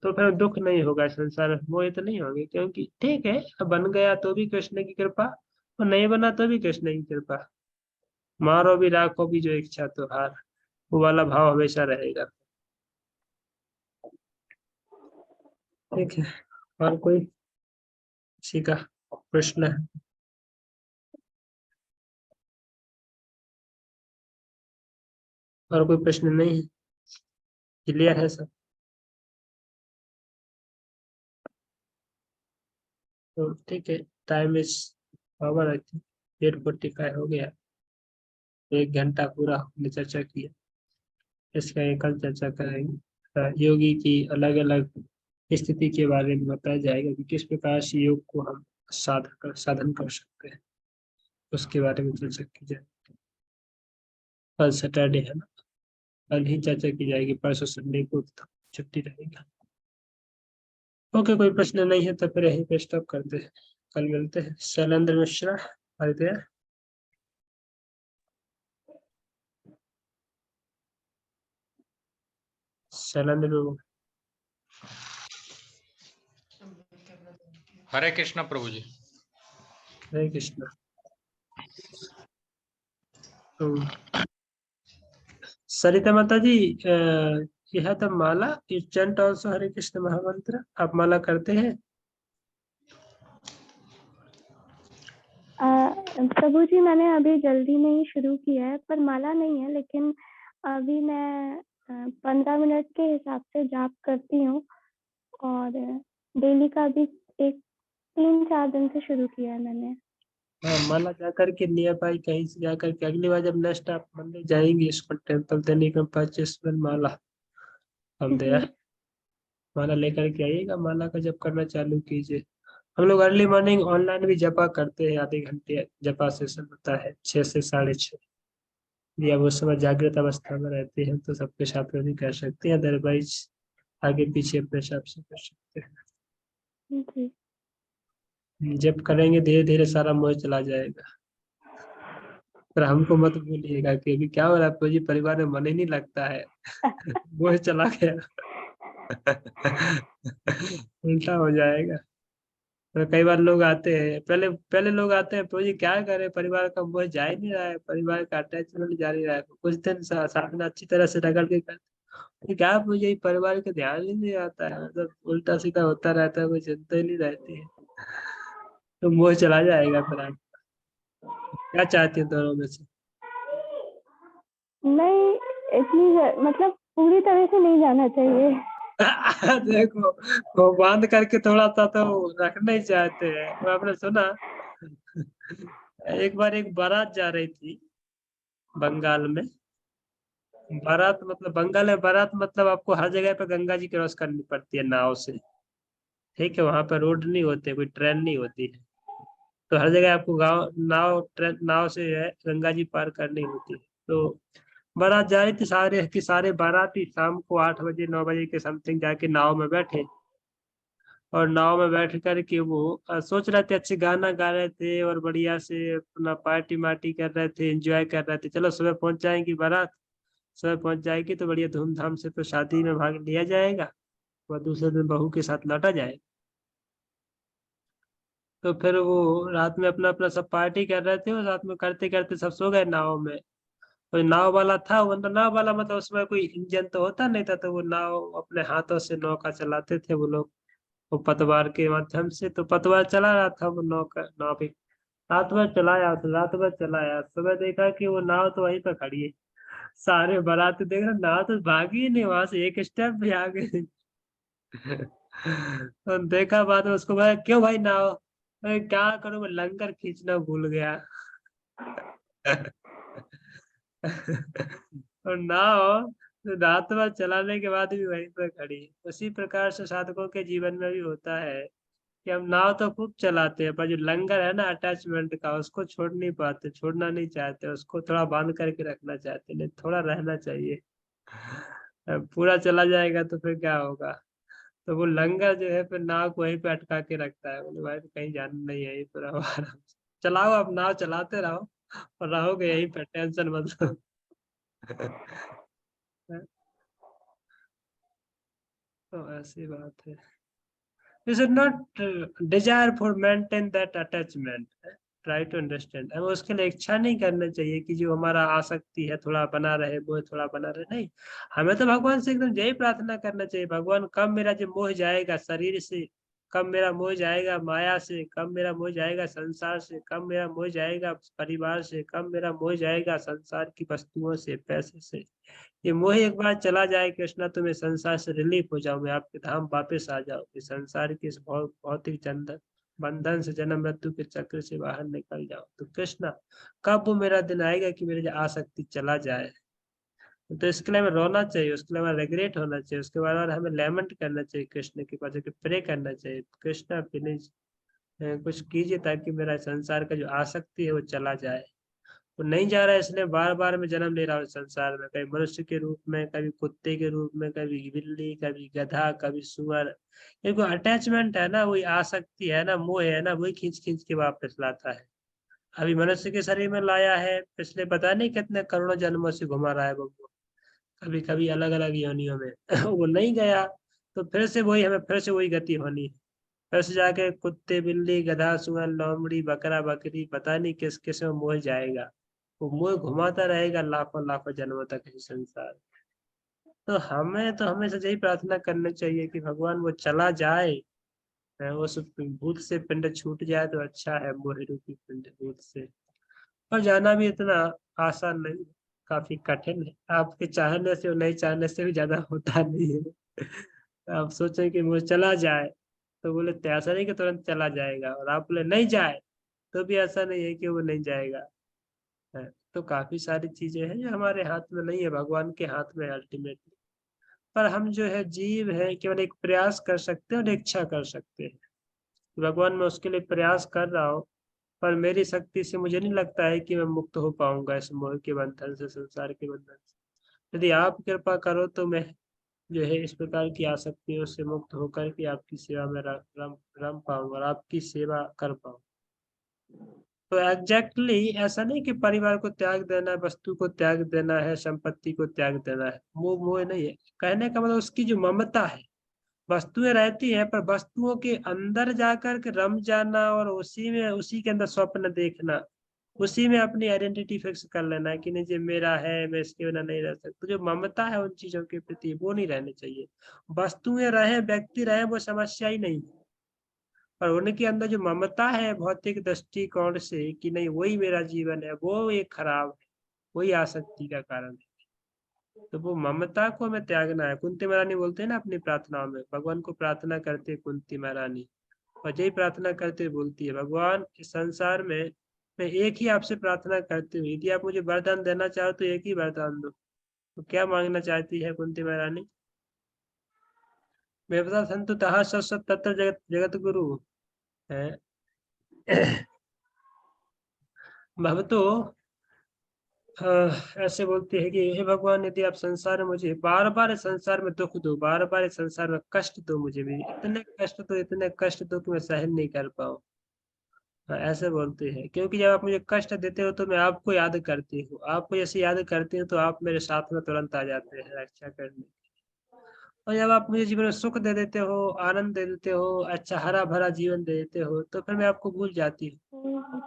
तो फिर दुख नहीं होगा संसार में, मोहित नहीं होंगे। क्योंकि ठीक है, अब बन गया तो भी कृष्ण की कृपा, और नहीं बना तो भी कृष्ण की कृपा। मारो भी राखो भी जो इच्छा तो हार, वो वाला भाव हमेशा रहेगा। ठीक है, और कोई किसी का प्रश्न है? और कोई प्रश्न नहीं है? क्लियर है सब? तो ठीक है, time is over, I think 8:45 हो गया। 1 घंटा पूरा हमने चर्चा किया, इसका एक कल चर्चा करेंगे। योगी की अलग अलग स्थिति के बारे में बताया जाएगा कि किस प्रकार से योग को हम साधन कर सकते हैं, उसके बारे में चर्चा की जाए। कल सैटरडे है ना, कल ही चर्चा की जाएगी, परसों संडे को तो छुट्टी रहेगा। ओके, कोई प्रश्न नहीं है तो फिर यहीं पे स्टॉप करते हैं, कल मिलते हैं। शैलेंद्र मिश्रा आदित्य, शैलेंद्र बाबू। हरे कृष्णा प्रभु जी। हरे कृष्णा। तो सरिता माता जी, यह तो माला यू चैंट ऑल्सो हरे कृष्ण महामंत्र, आप माला करते हैं? प्रभु जी मैंने अभी जल्दी में ही शुरू किया है, पर माला नहीं है, लेकिन अभी मैं 15 मिनट के हिसाब से जाप करती हूँ, और डेली का भी एक 3-4 दिन से शुरू किया है मैंने। हाँ, माला जाकर के नियर बाई कहीं से जाकर के, अगली बार जब नेक्स्ट आप मंदिर जाएंगे इसको temple, then you can purchase one माला हम दे, जी माला लेकर के आइएगा, माला का जप करना चालू कीजिए। हम लोग अर्ली मॉर्निंग ऑनलाइन भी जपा करते हैं, आधे घंटे जपा सेशन होता है 6 से 6:30। यदि आप उस समय जागृत अवस्था में रहते हैं तो सबके साथ में भी कर सकते हैं, अदरवाइज आगे पीछे अपने हिसाब से कर सकते हैं। जी जब करेंगे धीरे धीरे सारा मोह चला जाएगा। पर हमको मत भूलिएगा कि अभी क्या हो रहा है तो जी, परिवार में मन ही नहीं लगता है मोह चला गया उल्टा हो जाएगा। तो कई बार लोग आते हैं, पहले पहले लोग आते हैं तो जी क्या करें, परिवार का मोह जा ही नहीं रहा है, परिवार का अटैचमेंट जा नहीं रहा है, कुछ दिन साधना अच्छी तरह से रगड़ के करते, क्या मुझे परिवार का ध्यान ही नहीं आता है, मतलब उल्टा सीधा होता रहता है, कोई चिंता ही नहीं रहती है, तो मोह चला जाएगा। फिर आप क्या चाहते हैं दोनों में से? नहीं, मतलब पूरी तरह से नहीं जाना चाहिए। देखो, वो बांध करके थोड़ा सा तो रखना ही चाहते हैं, वो आपने सुना एक बार एक बारात जा रही थी बंगाल में। बारात मतलब बंगाल में बारात मतलब आपको हर जगह पे गंगा जी क्रॉस करनी पड़ती है नाव से। ठीक है, वहां पर रोड नहीं होते, कोई ट्रेन नहीं होती है, तो हर जगह आपको गाँव नाव ट्रेन नाव से जो है गंगा जी पार करनी होती है। तो बारात जा रही थी, सारे के सारे बाराती शाम को 8 बजे 9 बजे के समथिंग जाके नाव में बैठे, और नाव में बैठ कर के वो सोच रहे थे, अच्छे गाना गा रहे थे और बढ़िया से अपना पार्टी मार्टी कर रहे थे, एंजॉय कर रहे थे। चलो सुबह पहुंच जाएंगी बारात, सुबह पहुंच जाएगी तो बढ़िया धूमधाम से तो शादी में भाग लिया जाएगा, और दूसरे दिन बहू के साथ लौटा जाए। तो फिर वो रात में अपना अपना सब पार्टी कर रहे थे, और रात में करते करते सब सो गए नाव में। कोई नाव वाला था, वो नाव वाला मतलब उसमें कोई इंजन तो होता नहीं था, तो वो नाव अपने हाथों से नौका चलाते थे वो लोग, वो पतवार के माध्यम से। तो पतवार चला रहा था वो नौका, नाव भी रात भर चलाया, तो रात भर चलाया, सुबह देखा कि वो नाव तो वहीं पर खड़ी है। सारे बाराती देख रहे, नाव तो भागी ही नहीं वहां से, एक स्टेप भी आगे नहीं। तो देखा बाद में उसको, भाई क्यों भाई नाव, अरे क्या करूं, मैं लंगर खींचना भूल गया। और नाव रात भर चलाने के बाद भी वहीं पर खड़ी है। उसी प्रकार से साधकों के जीवन में भी होता है कि हम नाव तो खूब चलाते हैं, पर जो लंगर है ना अटैचमेंट का, उसको छोड़ नहीं पाते, छोड़ना नहीं चाहते, उसको थोड़ा बांध करके रखना चाहते, नहीं थोड़ा रहना चाहिए। अब पूरा चला जाएगा तो फिर क्या होगा। तो वो लंगर जो है फिर नाव को वहीं पे अटका के रखता है, बोले भाई कहीं जाना नहीं है, यहीं पर रहो आराम से चलाओ, आप नाव चलाते रहो और रहोगे यहीं पर, टेंशन मत लो। तो ऐसी बात है। You should not desire for maintain that attachment. Try to understand. हमें उसके लिए इच्छा नहीं करना चाहिए कि जो हमारा आसक्ति है थोड़ा बना रहे, मोह थोड़ा बना रहे, नहीं। हमें तो भगवान से एकदम यही प्रार्थना करना चाहिए, भगवान कब मेरा जो मोह जाएगा शरीर से, कब मेरा मोह जाएगा माया से, कब मेरा मोह जाएगा संसार से, कब मेरा मोह जाएगा परिवार से, कब मेरा मोह जाएगा संसार की वस्तुओं से, पैसे से। ये मोह एक बार चला जाए कृष्णा, तो मैं संसार से रिलीफ हो जाऊं, मैं आपके धाम वापस आ जाऊं, कि संसार के इस भौतिक बंधन से, जन्म मृत्यु के चक्र से बाहर निकल जाऊं। तो कृष्णा कब वो मेरा दिन आएगा कि मेरी आसक्ति चला जाए। तो इसके लिए हमें रोना चाहिए, उसके लिए हमें रेग्रेट होना चाहिए, उसके बाद हमें लेमेंट करना चाहिए, कृष्ण के पास प्रे करना चाहिए, कृष्णा प्लीज कुछ कीजिए ताकि मेरा संसार का जो आसक्ति है वो चला जाए। वो नहीं जा रहा है, इसलिए बार बार मैं जन्म ले रहा हूँ संसार में, कभी मनुष्य के रूप में, कभी कुत्ते के रूप में, कभी बिल्ली, कभी गधा, कभी सुअर। ये कोई अटैचमेंट है ना, वही आसक्ति है ना, मोह है ना, वही खींच खींच के वापस लाता है। अभी मनुष्य के शरीर में लाया है, पिछले पता नहीं कितने करोड़ों जन्मों से घुमा रहा है वो, कभी कभी अलग अलग योनियों में। वो नहीं गया, तो फिर से वही, हमें फिर से वही गति होनी है, फिर से जाके कुत्ते बिल्ली गधा सुअर लोमड़ी बकरा बकरी, पता नहीं किस किस में मोह जाएगा। वो मोह घुमाता रहेगा लाखों लाखों जन्मों तक इस संसार। तो हमें तो हमेशा यही प्रार्थना करनी चाहिए कि भगवान वो चला जाए, वो सब भूत से पिंड छूट जाए तो अच्छा है, मोह रूपी पिंड भूत से। और जाना भी इतना आसान नहीं, काफी कठिन है, आपके चाहने से और नहीं चाहने से भी ज्यादा होता नहीं है। आप सोचें कि वो चला जाए, तो बोले तो ऐसा नहीं कि तुरंत चला जाएगा, और आप बोले नहीं जाए, तो भी ऐसा नहीं है कि वो नहीं जाएगा है। तो काफी सारी चीजें हैं जो हमारे हाथ में नहीं है, भगवान के हाथ में अल्टीमेटली। पर हम जो है जीव है, केवल एक प्रयास कर सकते हैं और इच्छा कर सकते हैं। भगवान मैं उसके लिए प्रयास कर रहा हूँ, पर मेरी शक्ति से मुझे नहीं लगता है कि मैं मुक्त हो पाऊंगा इस मोह के बंधन से, संसार के बंधन से। यदि आप कृपा करो तो मैं जो है इस प्रकार की आसक्तियों से मुक्त होकर के आपकी सेवा में रम रम पाऊँ और आपकी सेवा कर पाऊँ। तो एग्जैक्टली ऐसा नहीं कि परिवार को त्याग देना है, वस्तु को त्याग देना है, संपत्ति को त्याग देना है, मोह मोह नहीं है। कहने का मतलब उसकी जो ममता है, वस्तुएं रहती हैं पर वस्तुओं के अंदर जाकर के रम जाना, और उसी में उसी के अंदर स्वप्न देखना, उसी में अपनी आइडेंटिटी फिक्स कर लेना है कि नहीं ये मेरा है, मैं इसके बिना नहीं रह सकता। जो ममता है उन चीजों के प्रति, वो नहीं रहनी चाहिए। वस्तुएं रहे, व्यक्ति रहे, वो समस्या ही नहीं, पर उनके अंदर जो ममता है भौतिक दृष्टिकोण से कि नहीं वही मेरा जीवन है, वो एक खराब है, वही आसक्ति का कारण है। तो वो ममता को हमें त्यागना है। कुंती महारानी बोलते हैं ना अपनी प्रार्थनाओं में, भगवान को प्रार्थना करते कुंती महारानी, और यही प्रार्थना करते बोलती है, भगवान इस संसार में मैं एक ही आपसे प्रार्थना करती हूँ, यदि आप मुझे वरदान देना चाहो तो एक ही वरदान दो। तो क्या मांगना चाहती है कुंती महारानी? बेवता संतु तहा सत तत्र जगत जगत गुरु है। भवतो ऐसे बोलते हैं कि हे भगवान, यदि आप संसार में मुझे बार बार संसार में दुख दो, बार बार संसार में कष्ट दो, मुझे भी इतने कष्ट दो कि मैं सहन नहीं कर पाऊँ। ऐसे बोलते हैं, क्योंकि जब आप मुझे कष्ट देते हो तो मैं आपको याद करती हूँ, आपको जैसे याद करती हूँ तो आप मेरे साथ में तुरंत आ जाते हैं रक्षा करने। और जब आप मुझे जीवन में सुख दे देते हो, आनंद दे देते हो, अच्छा हरा भरा जीवन दे देते हो, तो फिर मैं आपको भूल जाती हूँ,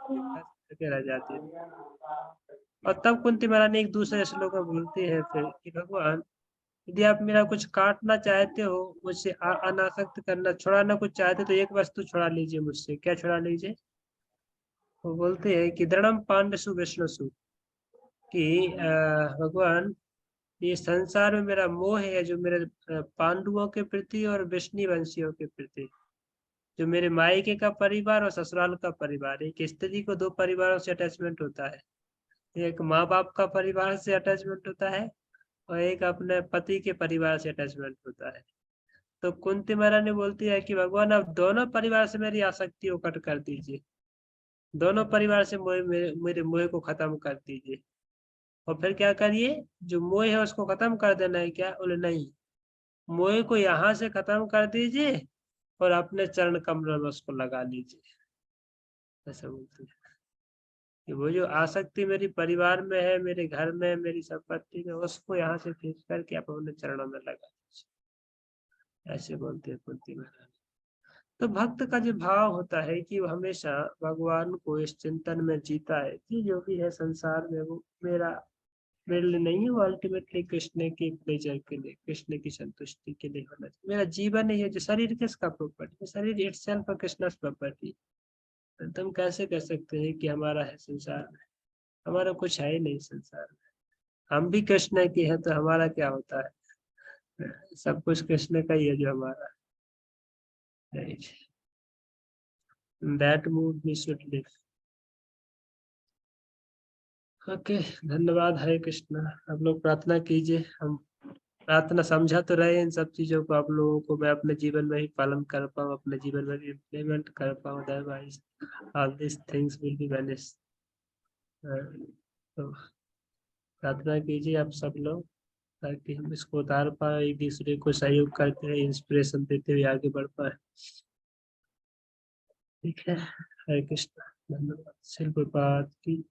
करके रह जाती हूँ। और तब कुंती महारानी एक दूसरे श्लोक में बोलती है फिर कि भगवान, यदि आप मेरा कुछ काटना चाहते हो, मुझसे अनासक्त करना, छुड़ाना कुछ चाहते तो एक वस्तु छुड़ा लीजिए मुझसे। क्या छुड़ा लीजिए? वो बोलते हैं कि दृढ़म पांडसु विष्णुसु, कि भगवान, ये संसार में मेरा मोह है जो मेरे पांडवों के प्रति और विष्णु वंशियों के प्रति, जो मेरे मायके का परिवार और ससुराल का परिवार। एक स्त्री को दो परिवारों से अटैचमेंट होता है, एक माँ बाप का परिवार से अटैचमेंट होता है और एक अपने पति के परिवार से अटैचमेंट होता है। तो कुंती महारानी बोलती है कि भगवान, आप दोनों परिवार से मेरी आसक्ति को कट कर दीजिए, दोनों परिवार से मेरे मोह को खत्म कर दीजिए। और फिर क्या करिए? जो मोह है उसको खत्म कर देना है क्या? बोले नहीं, मोह को यहाँ से खत्म कर दीजिए और अपने चरण कमल में उसको लगा लीजिए। ऐसा बोलते हैं कि वो जो आसक्ति मेरी परिवार में है, मेरे घर में, मेरी संपत्ति में, उसको यहाँ से खींच करके आप अपने चरणों में लगा दीजिए। ऐसे बोलते हैं कुंती महारानी। तो भक्त का जो भाव होता है कि वो हमेशा भगवान को इस चिंतन में जीता है कि जो भी है संसार में वो मेरे लिए नहीं है, वो अल्टीमेटली कृष्ण के प्लेजर के लिए, कृष्ण की संतुष्टि के लिए होना चाहिए। मेरा जीवन ही है, जो शरीर किसका प्रॉपर्टी है? शरीर इटसेल्फ कृष्ण प्रॉपर्टी। तुम कैसे कह सकते हैं कि हमारा है संसार में? हमारा कुछ है ही नहीं संसार में। हम भी कृष्ण के हैं तो हमारा क्या होता है? सब कुछ कृष्ण का ही है जो हमारा है। That mood we should live. Okay, धन्यवाद। हरे कृष्णा। आप लोग प्रार्थना कीजिए। हम प्रार्थना समझा तो रहे इन सब चीजों को, आप लोगों को मैं अपने जीवन में ही पालन कर पाऊँ, अपने जीवन में भी इम्प्लीमेंट कर पाऊँ। Otherwise all this things will be vanish. तो प्रार्थना कीजिए आप सब लोग, ताकि हम इसको उतार पाए, एक दूसरे को सहयोग करते हैं, इंस्पिरेशन देते हुए आगे बढ़ पाए। ठीक है, हरे कृष्णा। धन्यवाद। श्रील प्रभुपाद की